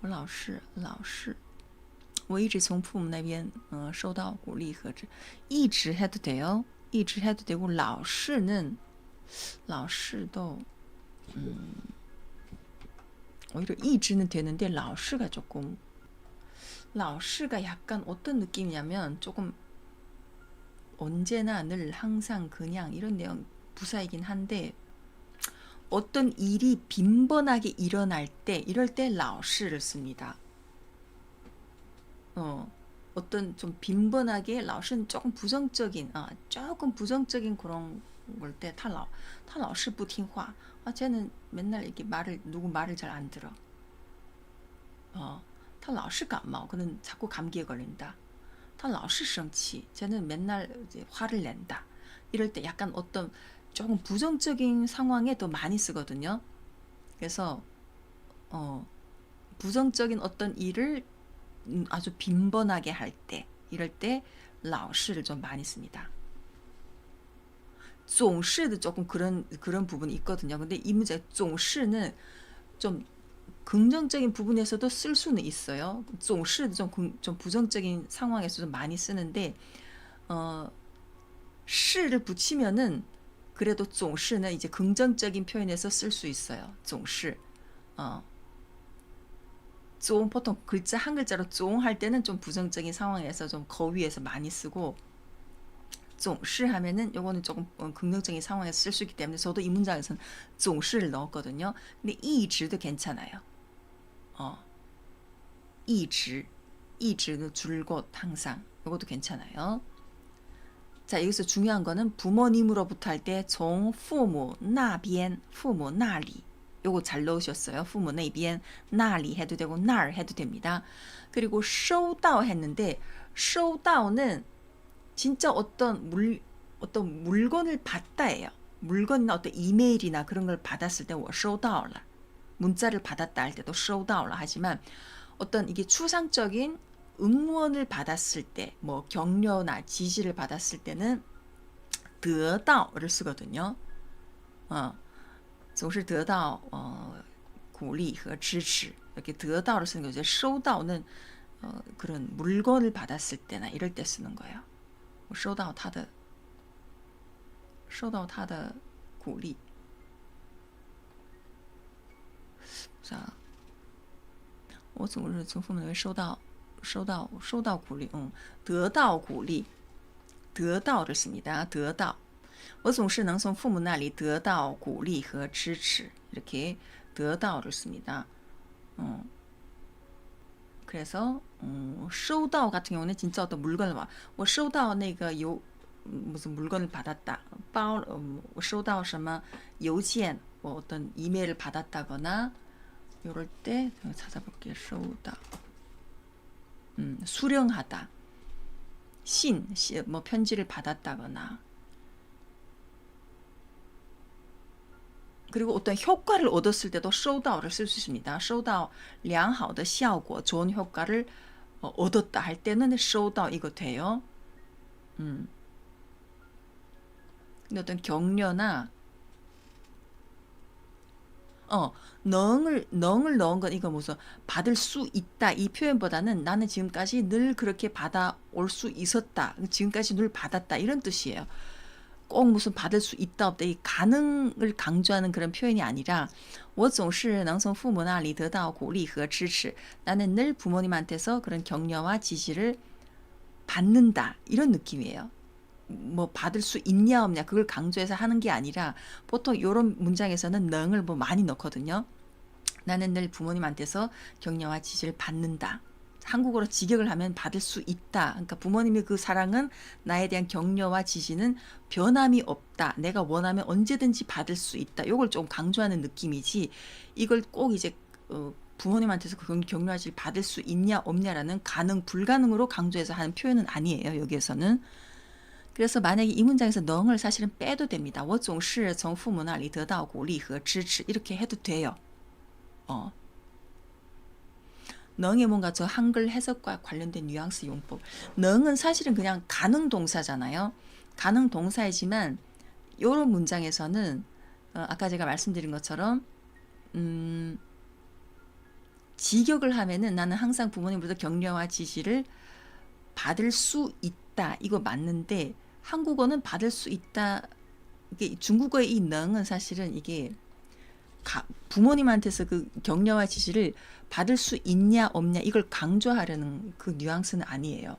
我老是我一直从父母那边收到鼓励和支持. 一直 해도 돼요. 一直 해도 되고 老是는 老是도 오히려 一直는 되는데 老是가 조금 老是가 약간 어떤 느낌이냐면 조금 언제나 늘 항상 그냥 이런 내용 부사이긴 한데 어떤 일이 빈번하게 일어날 때 이럴 때 라오시를 씁니다. 어떤 좀 빈번하게 라오시는 조금 부정적인 그런 걸 때他老是不听话. 쟤는 맨날 이렇게 누구 말을 잘 안 들어. 他老是感冒. 그는 자꾸 감기에 걸린다. 他老是生气. 쟤는 맨날 이제 화를 낸다. 이럴 때 약간 어떤 조금 부정적인 상황에 더 많이 쓰거든요. 그래서 부정적인 어떤 일을 아주 빈번하게 할 때, 이럴 때 라오시를 좀 많이 씁니다. 总是도 조금 그런 부분이 있거든요. 근데 이 문제 总是는 좀 긍정적인 부분에서도 쓸 수는 있어요. 总是도 좀 부정적인 상황에서 좀 많이 쓰는데 是를 붙이면은 그래도 总是는 이제 긍정적인 표현에서 쓸 수 있어요. 总是 좀 보통 글자 한 글자로 总 할 때는 좀 부정적인 상황에서 좀 거위에서 많이 쓰고 总是 하면은 요거는 조금 긍정적인 상황에서 쓸 수 있기 때문에 저도 이 문장에서는 总是를 넣었거든요. 근데 一直도 괜찮아요. 一直 는 줄곧 항상 요것도 괜찮아요. 자, 여기서 중요한 거는 부모님으로부터 할 때 종 부모那边 부모 那里 요거 잘 넣으셨어요. 부모 那边 那里 해도 되고 那儿 해도 됩니다. 그리고 收到 했는데 收到는 진짜 어떤 물건을 받다예요. 물건이나 어떤 이메일이나 그런 걸 받았을 때 我收到了 문자를 받았다 할 때도 收到了 하지만 어떤 이게 추상적인 응원을 받았을 때, 뭐 격려나 지지를 받았을 때는 得到를 쓰거든요. 总是得到鼓励和支持 이렇게 得到를 쓰는 거죠. 收到는 그런 물건을 받았을 때나 이럴 때 쓰는 거예요. 收到他的鼓励. 자, 我总是从父母那边收到鼓励. 得到鼓励. 得到를 씁니다. 得到. 我总是能从父母那里得到鼓励和支持. 이렇게 得到를 씁니다. 그래서 收到 같은 경우는 진짜 어떤 물건을 봐. 我收到那个 무슨 물건을 받았다. 我收到什么邮件, 뭐 어떤 이메일을 받았다거나 이럴 때 찾아볼게요. 收到. 수령하다. 뭐 편지를 받았다거나. 그리고 어떤 효과를 얻었을 때도 收到를 쓸 수 있습니다. 收到良好的效果, 좋은 효과를 얻었다 할 때는 收到 이거 돼요. 근데 어떤 격려나 넝을 넣은 건 이거 무슨 받을 수 있다 이 표현보다는 나는 지금까지 늘 그렇게 받아올 수 있었다. 지금까지 늘 받았다 이런 뜻이에요. 꼭 무슨 받을 수 있다 없다 이 가능을 강조하는 그런 표현이 아니라 我总是能从父母那里得到鼓励和支持. 나는 늘 부모님한테서 그런 격려와 지지를 받는다 이런 느낌이에요. 뭐 받을 수 있냐 없냐 그걸 강조해서 하는 게 아니라 보통 이런 문장에서는 능을 뭐 많이 넣거든요. 나는 늘 부모님한테서 격려와 지지를 받는다. 한국어로 직역을 하면 받을 수 있다. 그러니까 부모님의 그 사랑은 나에 대한 격려와 지지는 변함이 없다. 내가 원하면 언제든지 받을 수 있다. 이걸 좀 강조하는 느낌이지 이걸 꼭 이제 부모님한테서 그 격려와 지지를 받을 수 있냐 없냐라는 가능 불가능으로 강조해서 하는 표현은 아니에요. 여기에서는. 그래서 만약에 이 문장에서 능을 사실은 빼도 됩니다. 我总是从父母那里得到鼓励和支持 이렇게 해도 돼요. 능의 뭔가 저 한글 해석과 관련된 뉘앙스 용법. 능은 사실은 그냥 가능 동사잖아요. 가능 동사이지만 이런 문장에서는 아까 제가 말씀드린 것처럼 직역을 하면은 나는 항상 부모님으로부터 격려와 지지를 받을 수 있다. 이거 맞는데 한국어는 받을 수 있다. 이게 중국어의 이 능은 사실은 이게 부모님한테서 그 격려와 지지를 받을 수 있냐 없냐 이걸 강조하려는 그 뉘앙스는 아니에요.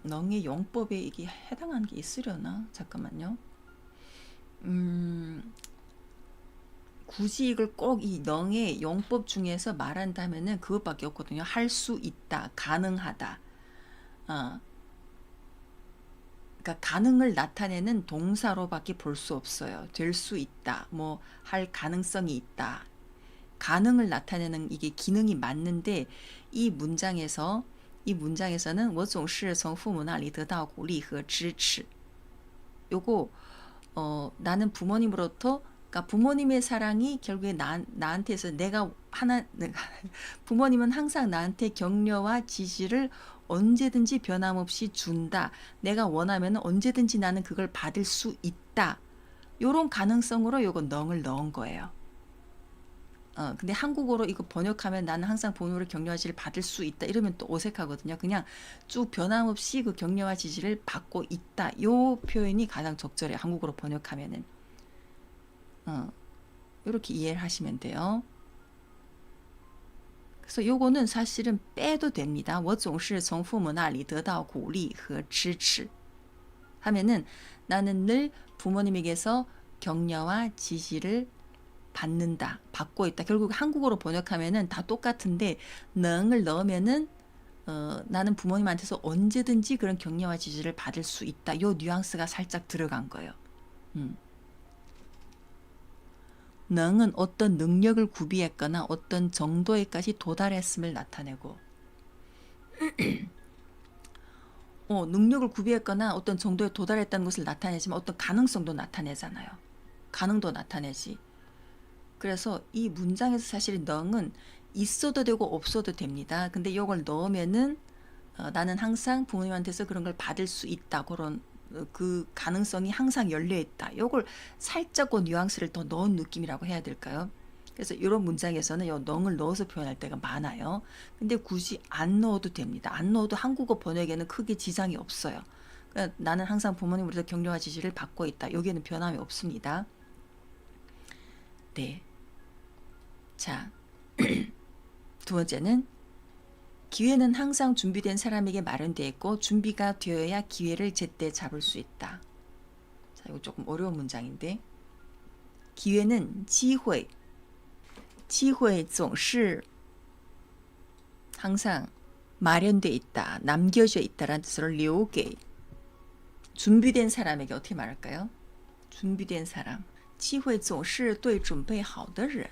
능의 용법에 이게 해당하는 게 있으려나? 잠깐만요. 굳이 이걸 꼭 이 능의 용법 중에서 말한다면은 그것밖에 없거든요. 할 수 있다, 가능하다. 그러니까 가능을 나타내는 동사로밖에 볼 수 없어요. 될 수 있다, 뭐 할 가능성이 있다. 가능을 나타내는 이게 기능이 맞는데 이 문장에서는 我总是从父母那里得到鼓励和支持. 요거 나는 부모님으로부터 그러니까 부모님의 사랑이 결국에 나한테서 부모님은 항상 나한테 격려와 지지를 언제든지 변함없이 준다. 내가 원하면 언제든지 나는 그걸 받을 수 있다. 요런 가능성으로 요거 능을 넣은 거예요. 근데 한국어로 이거 번역하면 나는 항상 부모를 격려와 지지를 받을 수 있다. 이러면 또 어색하거든요. 그냥 쭉 변함없이 그 격려와 지지를 받고 있다. 요 표현이 가장 적절해요. 한국어로 번역하면은. 이렇게 이해를 하시면 돼요. 그래서 요거는 사실은 빼도 됩니다. 我总是从父母那里得到鼓励和支持 하면은 나는 늘 부모님에게서 격려와 지지를 받는다, 받고 있다. 결국 한국어로 번역하면은 다 똑같은데 능을 넣으면은 나는 부모님한테서 언제든지 그런 격려와 지지를 받을 수 있다. 요 뉘앙스가 살짝 들어간 거예요. 능은 어떤 능력을 구비했거나 어떤 정도에까지 도달했음을 나타내고 능력을 구비했거나 어떤 정도에 도달했다는 것을 나타내지만 어떤 가능성도 나타내잖아요. 가능도 나타내지. 그래서 이 문장에서 사실 능은 있어도 되고 없어도 됩니다. 근데 이걸 넣으면은 나는 항상 부모님한테서 그런 걸 받을 수 있다. 그런 그 가능성이 항상 열려 있다. 이걸 살짝 뉘앙스를 더 넣은 느낌이라고 해야 될까요? 그래서 이런 문장에서는 이 능을 넣어서 표현할 때가 많아요. 근데 굳이 안 넣어도 됩니다. 안 넣어도 한국어 번역에는 크게 지장이 없어요. 그러니까 나는 항상 부모님으로부터 격려와 지지를 받고 있다. 여기에는 변함이 없습니다. 네. 자, 두 번째는 기회는 항상 준비된 사람에게 마련되어 있고 준비가 되어야 기회를 제때 잡을 수 있다. 자, 이거 조금 어려운 문장인데 기회는 机会总是 항상 마련되어 있다, 남겨져 있다라는 뜻으로 留给 준비된 사람에게 어떻게 말할까요? 준비된 사람 机会总是对准备好的人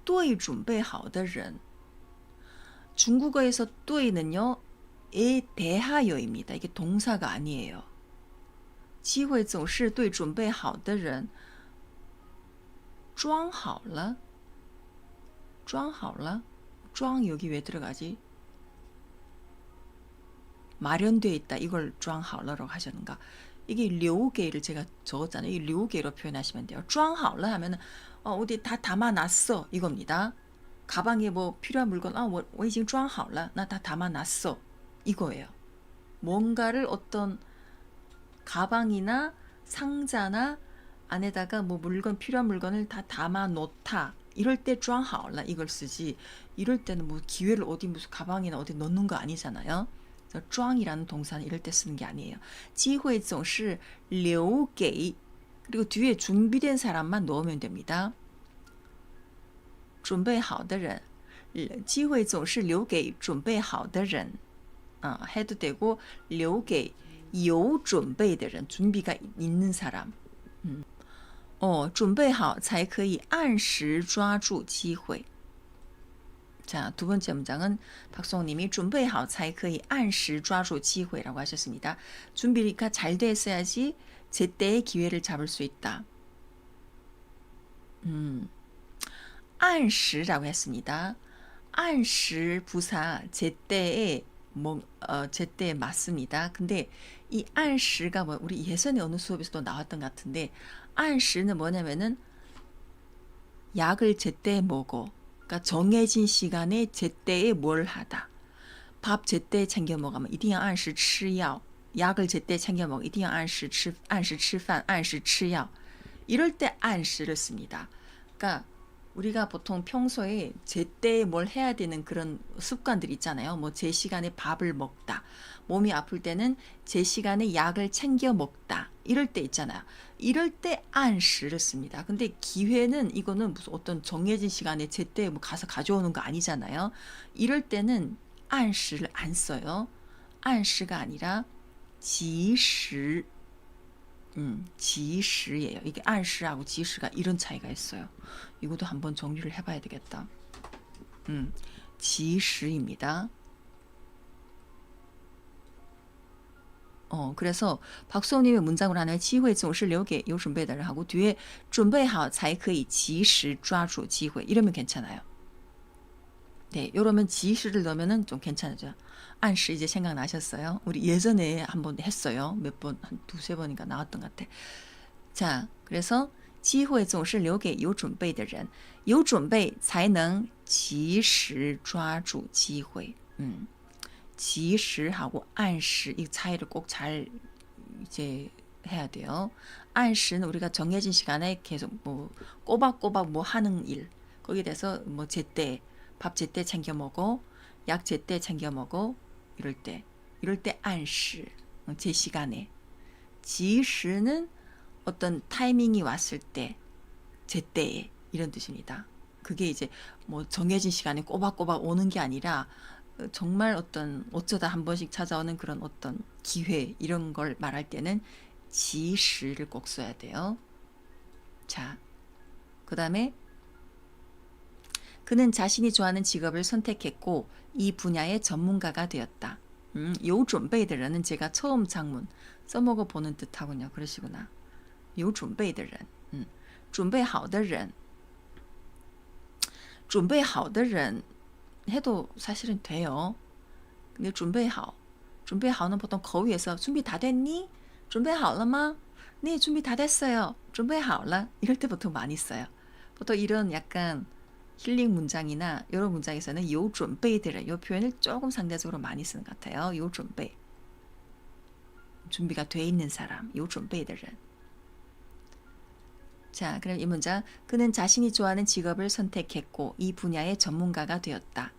对准备好的人 중국어에서 对는요 에 대하여입니다. 이게 동사가 아니에요. 机会总是对准备好的人装好了装好了装 여기 왜 들어가지? 마련되어 있다. 이걸 装好了라고 하셨는가? 이게 留给를 제가 적었잖아요. 이 留给로 표현하시면 돼요. 装好了하면은 어디 다 담아놨어 이겁니다. 가방에 뭐 필요한 물건 我已经装好了 나 다 담아놨어 이거예요. 뭔가를 어떤 가방이나 상자나 안에다가 뭐 물건 필요한 물건을 다 담아놓다 이럴 때 装好了 이걸 쓰지 이럴 때는 뭐 기회를 어디 무슨 가방이나 어디 넣는 거 아니잖아요. 그래서 装이라는 동사는 이럴 때 쓰는 게 아니에요. 机会总是留给 그리고 뒤에 준비된 사람만 넣으면 됩니다. 准备好的人机会总是留给准备好的人 해도 되고 留给有准备的人 준비가 있는 사람 准备好才可以按时抓住机会 자, 두 번째 문장은 박성님이 准备好才可以按时抓住机会 라고 하셨습니다. 준비가 잘 됐어야지 제때의 기회를 잡을 수 있다. 按时라고 했습니다. 按时 부사 제때에 제때에 맞습니다. 근데 이 按时가 뭐 우리 예전에 어느 수업에서도 나왔던 것 같은데 按时는 뭐냐면은 약을 제때에 먹어. 그러니까 정해진 시간에 제때에 뭘 하다. 밥 제때에 챙겨 먹으면 一定要按时吃药. 약을 제때에 챙겨 먹어. 一定要按时吃饭,按时吃药. 이럴 때 按时를 씁니다. 그러니까 우리가 보통 평소에 제때에 뭘 해야 되는 그런 습관들 있잖아요. 뭐 제 시간에 밥을 먹다. 몸이 아플 때는 제 시간에 약을 챙겨 먹다. 이럴 때 있잖아요. 이럴 때 안시를 씁니다. 근데 기회는 이거는 무슨 어떤 정해진 시간에 제때에 뭐 가서 가져오는 거 아니잖아요. 이럴 때는 안시를 안 써요. 안시가 아니라 지시. 지시예요. 이게 안시하고 지시가 이런 차이가 있어요. 이것도 한번 정리를 해봐야 되겠다. 지시입니다. 그래서 박수홍님의 문장으로 하면 机会总是留给有准备的人 하고 뒤에 准备好才可以及时抓住机会 이러면 괜찮아요. 네, 이러면 지시를 넣으면 좀 괜찮아져. 안시 이제 생각나셨어요? 우리 예전에 한번 했어요. 몇 번, 한 두세 번인가 나왔던 것 같아. 자, 그래서 机会总是留给有准备的人有准备才能及时抓住机会 及时하고 안시 이 차이를 꼭 잘 이제 해야 돼요. 안시는 우리가 정해진 시간에 계속 뭐 꼬박꼬박 뭐 하는 일 거기에 대해서 뭐 제때 밥 제때 챙겨 먹어 약 제때 챙겨 먹어 이럴 때 안시 제 시간에 지시는 어떤 타이밍이 왔을 때 제때에 이런 뜻입니다. 그게 이제 뭐 정해진 시간에 꼬박꼬박 오는 게 아니라 정말 어떤 어쩌다 한 번씩 찾아오는 그런 어떤 기회 이런 걸 말할 때는 지시를 꼭 써야 돼요. 자, 그 다음에 그는 자신이 좋아하는 직업을 선택했고 이 분야의 전문가가 되었다. 有准备的人은 제가 처음 장문 써먹어 보는 뜻하군요. 그러시구나. 有准备的人准备好的人准备好的人 해도 사실은 돼요. 근데 准备好 준비하오는 보통 거위에서 준비 다 됐니? 准备好了吗? 네, 준비 다 됐어요. 准备好了 이럴 때 보통 많이 써요. 보통 이런 약간 힐링 문장이나 이런 문장에서는 有准备的人 이 표현을 조금 상대적으로 많이 쓰는 것 같아요. 有准备 준비가 돼 있는 사람 有准备的人 자, 그럼 이 문장 그는 자신이 좋아하는 직업을 선택했고 이 분야의 전문가가 되었다.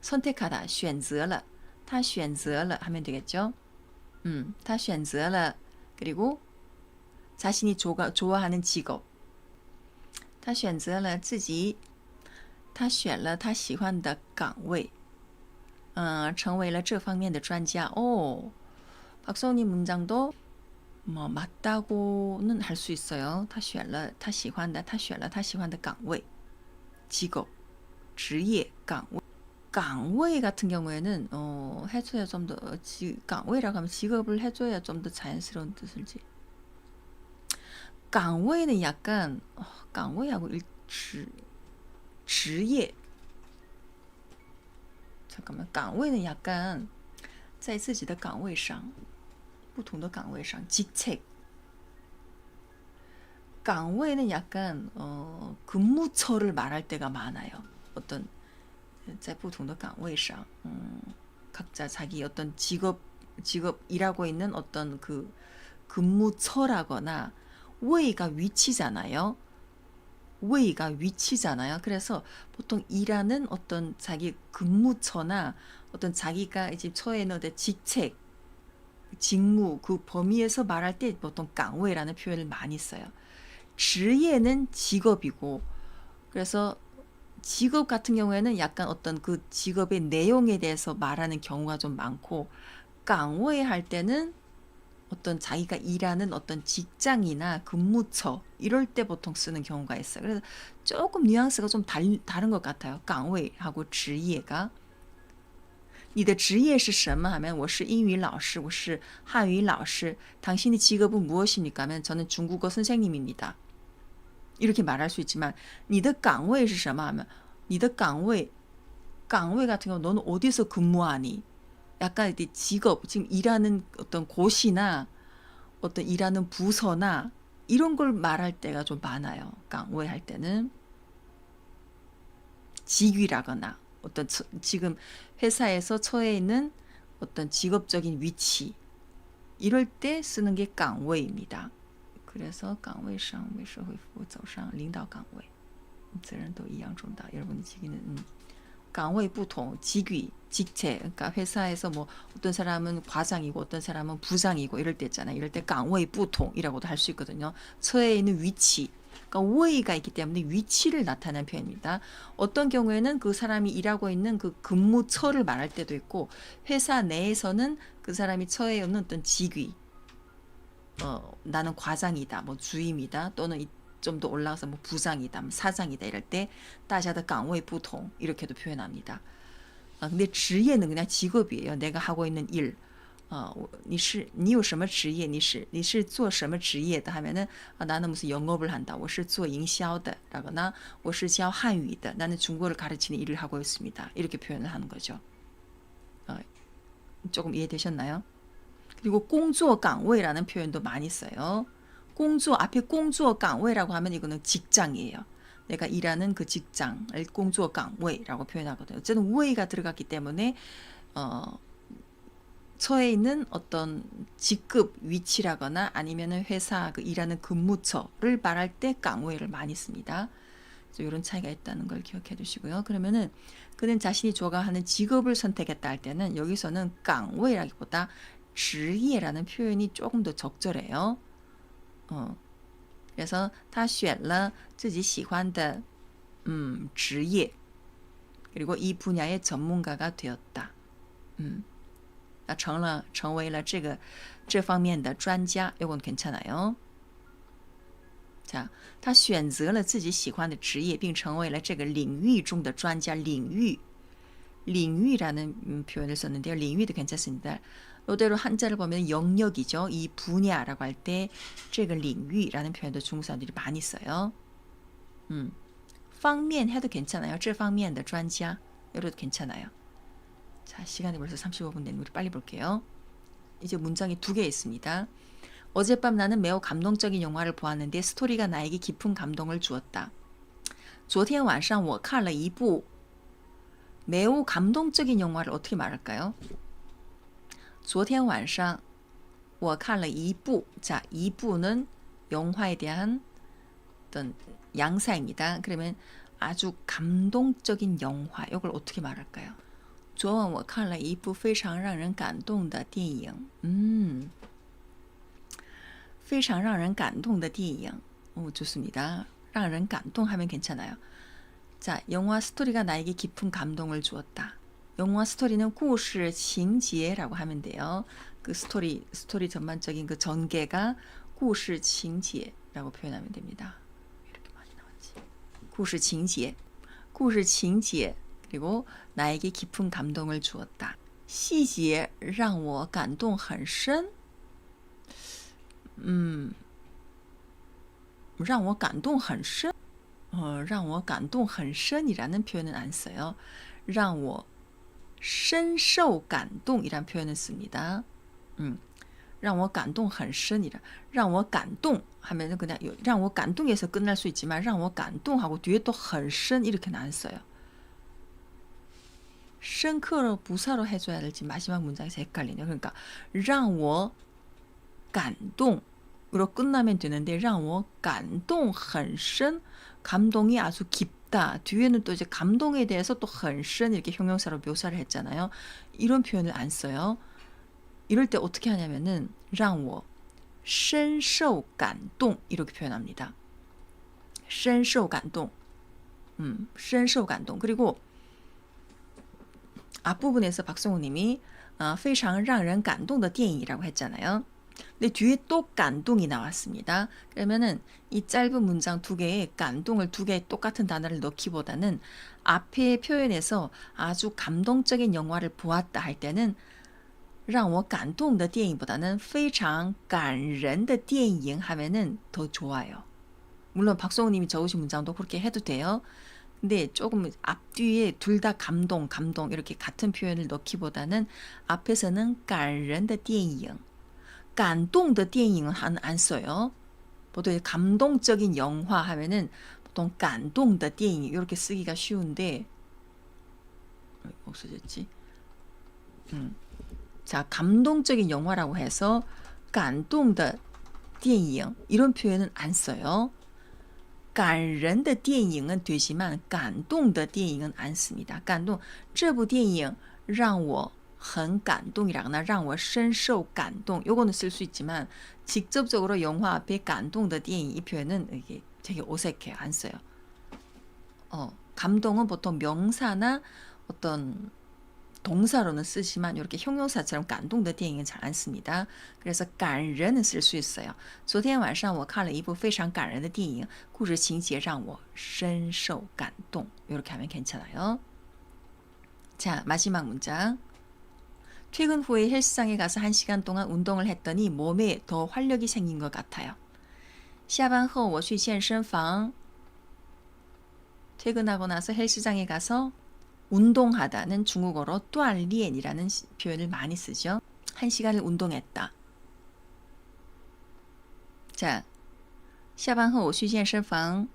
선택하다 选择了他选择了 하면 되겠죠. 他选择了 그리고 자신이 좋아하는 직업 他选择了自己他选了他喜欢的岗位成为了这方面的专家 박성님 문장도 뭐 맞다고는 할 수 있어요. 他选了他喜欢的他选了他喜欢的岗位 직업, 职业, 岗位 岗位 같은 경우에는 해줘야 좀 더岗位라고 하면 직업을 해줘야 좀 더 자연스러운 뜻을지 岗位는 약간 岗位하고职业 잠깐만 岗位는 약간 在自己的岗位上不同的岗位上 직책 岗位는 약간 근무처를 말할 때가 많아요. 어떤 在不同的岗位上 각자 자기 어떤 직업 일하고 있는 어떤 그 근무처라거나 位가 위치잖아요. 位가 위치잖아요. 그래서 보통 일하는 어떤 자기 근무처나 어떤 자기가 이제 처해 있는 직책, 직무 그 범위에서 말할 때 보통 岗位라는 표현을 많이 써요. 职业는 직업이고 그래서 직업 같은 경우에는 약간 어떤 그 직업의 내용에 대해서 말하는 경우가 좀 많고 岗位할 때는 어떤 자기가 일하는 어떤 직장이나 근무처 이럴 때 보통 쓰는 경우가 있어요. 그래서 조금 뉘앙스가 좀 다른 것 같아요. 岗位하고 职业가 你的职业是什么 하면 我是英语老师我是汉语老师 당신의 직업은 무엇입니까 하면 저는 중국어 선생님입니다. 이렇게 말할 수 있지만 你的岗位是什么 하면 你的岗位 岗位 같은 경우 너는 어디서 근무하니? 약간 직업, 지금 일하는 어떤 곳이나 어떤 일하는 부서나 이런 걸 말할 때가 좀 많아요. 岗位 할 때는 직위라거나 어떤 지금 회사에서 처해 있는 어떤 직업적인 위치 이럴 때 쓰는 게 岗位입니다. 그래서 岗位上为社会服务走上领导岗位责任都一样重大. 여러분이 지기는 岗位不同, 직위, 직책. 그러니까 회사에서 뭐 어떤 사람은 과장이고 어떤 사람은 부장이고 이럴 때 있잖아요. 이럴 때 岗位不同이라고도 할 수 있거든요. 처해 있는 위치. 그러니까位가 있기 때문에 위치를 나타내는 표현입니다. 어떤 경우에는 그 사람이 일하고 있는 그 근무처를 말할 때도 있고 회사 내에서는 그 사람이 처해 있는 어떤 직위. 나는 과장이다, 뭐 주임이다, 또는 좀 더 올라가서 뭐 부장이다, 뭐 사장이다 이럴 때 다자의 岗位不同 이렇게도 표현합니다. 근데 职业는 그냥 직업이에요. 내가 하고 있는 일. 你有什么职业?你是做什么职业的 하면은 나는 무슨 영업을 한다. 我是做营销的 라거나 我是教汉语的. 나는 중국어를 가르치는 일을 하고 있습니다. 이렇게 표현을 하는 거죠. 조금 이해되셨나요? 그리고 工作岗位라는 표현도 많이 써요. 工作 앞에 工作岗位라고 하면 이거는 직장이에요. 내가 일하는 그 직장을 工作岗位라고 표현하거든요. 어쨌든 位가 들어갔기 때문에 처해 있는 어떤 직급 위치라거나 아니면은 회사 그 일하는 근무처를 말할 때 岗位를 많이 씁니다. 이런 차이가 있다는 걸 기억해 두시고요. 그러면은 그는 자신이 좋아하는 직업을 선택했다 할 때는 여기서는 岗位라기보다 职业라는 표현이 조금 더 적절해요. 그래서 他选了自己喜欢的职业 그리고 이 분야의 전문가가 되었다. 成为了这方面的专家. 이건 괜찮아요. 자, 他选择了自己喜欢的职业并成为了这个领域中的专家.领域라는 표현을 썼는데요.领域도 괜찮습니다. 이대로 한자를 보면 영역이죠. 이 분야라고 할 때 这个领域라는 표현도 중국 사람들이 많이 써요. 方面 해도 괜찮아요. 这方面的专家 이래도 괜찮아요. 자, 시간이 벌써 35분 됐는데 우리 빨리 볼게요. 이제 문장이 2개 있습니다. 어젯밤 나는 매우 감동적인 영화를 보았는데 스토리가 나에게 깊은 감동을 주었다. 昨天晚上我看了一部 매우 감동적인 영화를 어떻게 말할까요? 昨天晚上我看了一部. 자, 一部는 영화에 대한 어떤 양사입니다. 그러면 아주 감동적인 영화. 이걸 어떻게 말할까요? 昨晚我看了一部非常让人感动的电影. 非常让人感动的电影. 좋습니다. 让人感动 하면 괜찮아요. 자, 영화 스토리가 나에게 깊은 감동을 주었다. 영화 스토리는 故事情节라고 하면 돼요. 그 스토리 전반적인 그 전개가 故事情节라고 표현하면 됩니다. 이렇게 많이 나왔지. 故事情节. 故事情节. 그리고 나에게 깊은 감동을 주었다. 细节让我感动很深. 让我感动很深. 让我感动很深이라는 표현은 안 써요. 让我深受感动이란 표현을 씁니다. 让我感动很深이라. 让我感动 하면은 그냥 让我感动에서 끝날 수 있지만 让我感动 하고 뒤에 또 很深 이렇게는 안 써요. 深刻로 부사로 해줘야 될지 마지막 문장에서 헷갈리네요. 그러니까 让我感动 으로 끝나면 되는데 让我感动很深 감동이 아주 깊다. 뒤에는 또 이제 감동에 대해서 또 很深 이렇게 형용사로 묘사를 했잖아요. 이런 표현을 안 써요. 이럴 때 어떻게 하냐면은 让我深受感动 이렇게 표현합니다. 深受感动. 深受感动. 그리고 앞부분에서 박성우 님이 非常让人感动的电影이라고 했잖아요. 근데 뒤에 또 감동이 나왔습니다. 그러면은 이 짧은 문장 2개에 감동을 2개의 똑같은 단어를 넣기보다는 앞에 표현에서 아주 감동적인 영화를 보았다 할 때는 让我感动的电影보다는 非常感人的电影 하면은 더 좋아요. 물론 박성우 님이 적으신 문장도 그렇게 해도 돼요. 근데 조금 앞뒤에 둘 다 감동 이렇게 같은 표현을 넣기보다는 앞에서는 感人的电影 感动的电影은 안 써요. 보통 감동적인 영화 하면은 보통 感动的电影 이렇게 쓰기가 쉬운데 없어졌지. 자, 감동적인 영화라고 해서 感动的电影 이런 표현은 안 써요. 感人的电影은 되지만 感动的电影은 안 씁니다. 感动这部电影让我很感动이라거나 让我深受感动 요거는 쓸 수 있지만 직접적으로 영화 앞에 感动的电影 이 표현은 이게 되게 어색해요. 안 써요. 감동은 보통 명사나 어떤 동사로는 쓰지만 이렇게 형용사처럼 感动的电影 잘 안 씁니다. 그래서 感人은 쓸 수 있어요. 昨天晚上我看了一部非常感人的电影故事情节让我深受感动 이렇게 하면 괜찮아요. 자, 마지막 문장. 퇴근 후에 헬스장에 가서 1시간 동안 운동을 했더니 몸에 더 활력이 생긴 것 같아요. 下班后我去健身房 퇴근하고 나서 헬스장에 가서 운동하다는 중국어로 锻炼이라는 표현을 많이 쓰죠. 1시간을 운동했다. 자, 下班后我去健身房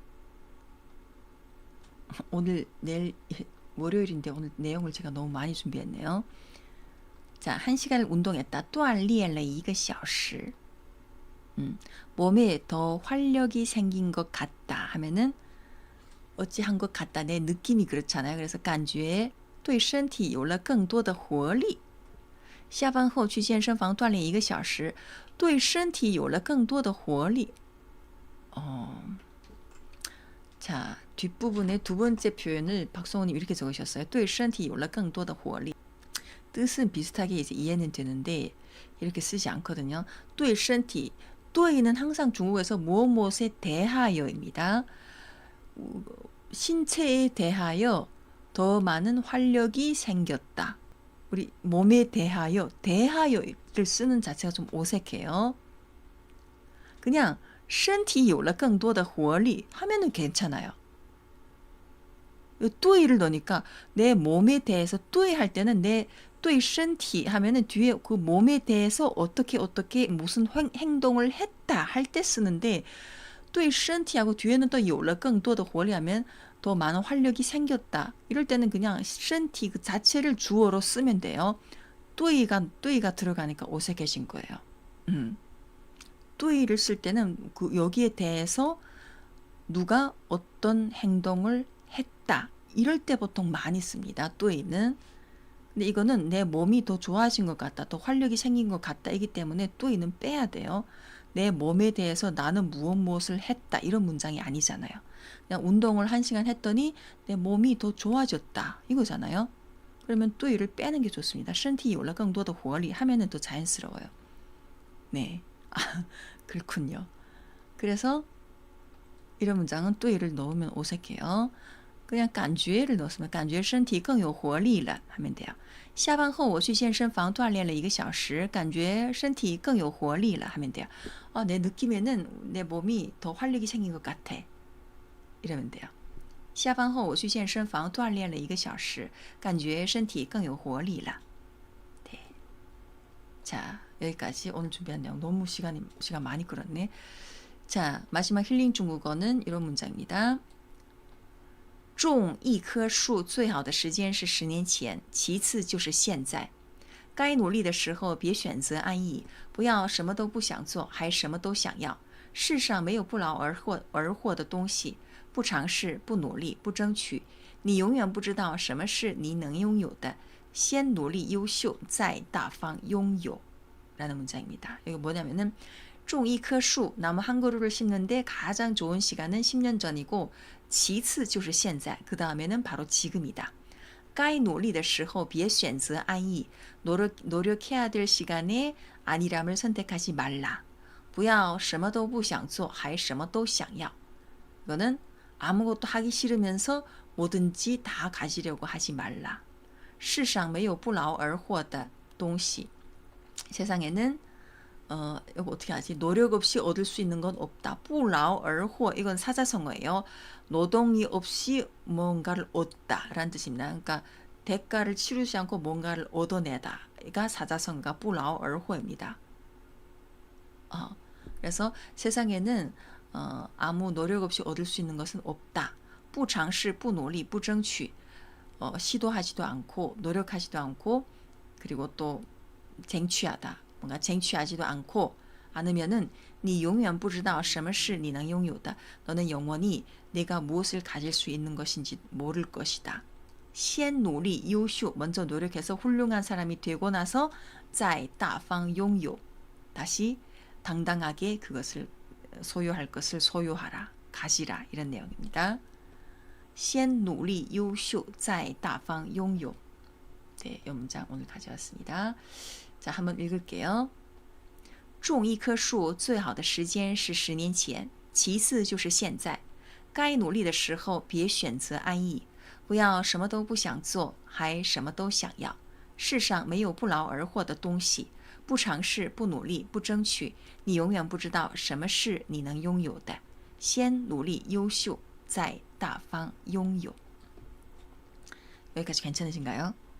오늘 내일 월요일인데 오늘 내용을 제가 너무 많이 준비했네요. 자, 1시간을 운동했다. 锻炼了1个小时. 몸에 더 활력이 생긴 것 같다 하면은 어찌한 것 같다. 내 느낌이 그렇잖아요. 그래서 感觉对身体有了更多的活力。下班后去健身房锻炼1个小时，对身体有了更多的活力。 자, 뒷부분에 두 번째 표현을 박성호님 이렇게 적으셨어요. 对身体有了更多的活力. 뜻은 비슷하게 이제 이해는 되는데 이렇게 쓰지 않거든요. 对身体 对는 항상 중국에서 무엇에 대하여입니다. 신체에 대하여 더 많은 활력이 생겼다. 우리 몸에 대하여, 대하여를 쓰는 자체가 좀 어색해요. 그냥 身体有了更多的活力 하면은 괜찮아요. 对를 넣으니까 내 몸에 대해서 对할 때는 내 对身体 하면은 뒤에 그 몸에 대해서 어떻게 무슨 행동을 했다 할 때 쓰는데 对身体 하고 뒤에는 또 有了更多的活力 하면 더 많은 활력이 생겼다. 이럴 때는 그냥 身体 그 자체를 주어로 쓰면 돼요. 对가 들어가니까 어색해진 거예요. 对를 쓸 때는 그 여기에 대해서 누가 어떤 행동을 했다. 이럴 때 보통 많이 씁니다. 对는. 근데 이거는 내 몸이 더 좋아진 것 같다. 더 활력이 생긴 것 같다. 이기 때문에 对는 빼야 돼요. 내 몸에 대해서 나는 무엇을 했다. 이런 문장이 아니잖아요. 그냥 운동을 1시간 했더니 내 몸이 더 좋아졌다. 이거잖아요. 그러면 对를 빼는 게 좋습니다. 身体有了更多的活力 하면은 더 자연스러워요. 네. 그렇군요. 그래서 이런 문장은 对를 넣으면 어색해요. 그냥 感觉를 넣었으면 感觉身体更有活力了 하면 돼요. 下班后我去健身房锻炼了1个小时感觉身体更有活力了 하면 돼요. 내 느낌에는 내 몸이 더 활력이 생긴 것 같아. 이러면 돼요. 下班后我去健身房锻炼了1个小时感觉身体更有活力了. 네. 자, 여기까지 오늘 준비한 내용 너무 시간 많이 끌었네. 자, 마지막 힐링 중국어는 이런 문장입니다. 种一棵树最好的时间是10年前，其次就是现在。该努力的时候别选择安逸，不要什么都不想做，还什么都想要。世上没有不劳而获的东西，不尝试，不努力，不争取，你永远不知道什么是你能拥有的。先努力优秀，再大方拥有。 라는 문장입니다. 이거 뭐냐면은 种一棵树 나무 한 그루를 심는데 가장 좋은 시간은 10년 전이고 其次就是现在 그 다음에는 바로 지금이다. 该努力的时候别选择安逸 노력해야 될 시간에 안일함을 선택하지 말라. 不要什么都不想做还什么都想要 이거는 아무것도 하기 싫으면서 뭐든지 다 가지려고 하지 말라. 世上没有不劳而获的东西 세상에는 이거 어떻게 하지? 노력 없이 얻을 수 있는 건 없다. 不劳而获 이건 사자성어예요. 노동이 없이 뭔가를 얻다 라는 뜻입니다. 그러니까 대가를 치르지 않고 뭔가를 얻어내다가 사자성어가 不劳而获입니다. 그래서 세상에는 아무 노력 없이 얻을 수 있는 것은 없다. 不尝试,不努力,不争取 시도하지도 않고 노력하지도 않고 그리고 또 쟁취하다. 뭔가 쟁취하지도 않고 않으면은 니永远不知道什么是你能拥有的. 너는 영원히 내가 무엇을 가질 수 있는 것인지 모를 것이다. 先努力优秀, 먼저 노력해서 훌륭한 사람이 되고 나서 再大方拥有. 다시 당당하게 그것을 소유할 것을 소유하라, 가지라 이런 내용입니다. 先努力优秀,再大方拥有. 네, 이 문장 오늘 가져왔습니다. 자, 한번 읽을게요. 种一棵树最好的时间是10年前，其次就是现在。该努力的时候，别选择安逸，不要什么都不想做，还什么都想要。世上没有不劳而获的东西，不尝试、不努力、不争取，你永远不知道什么是你能拥有的。先努力优秀，再大方拥有。 여기까지 괜찮으신가요?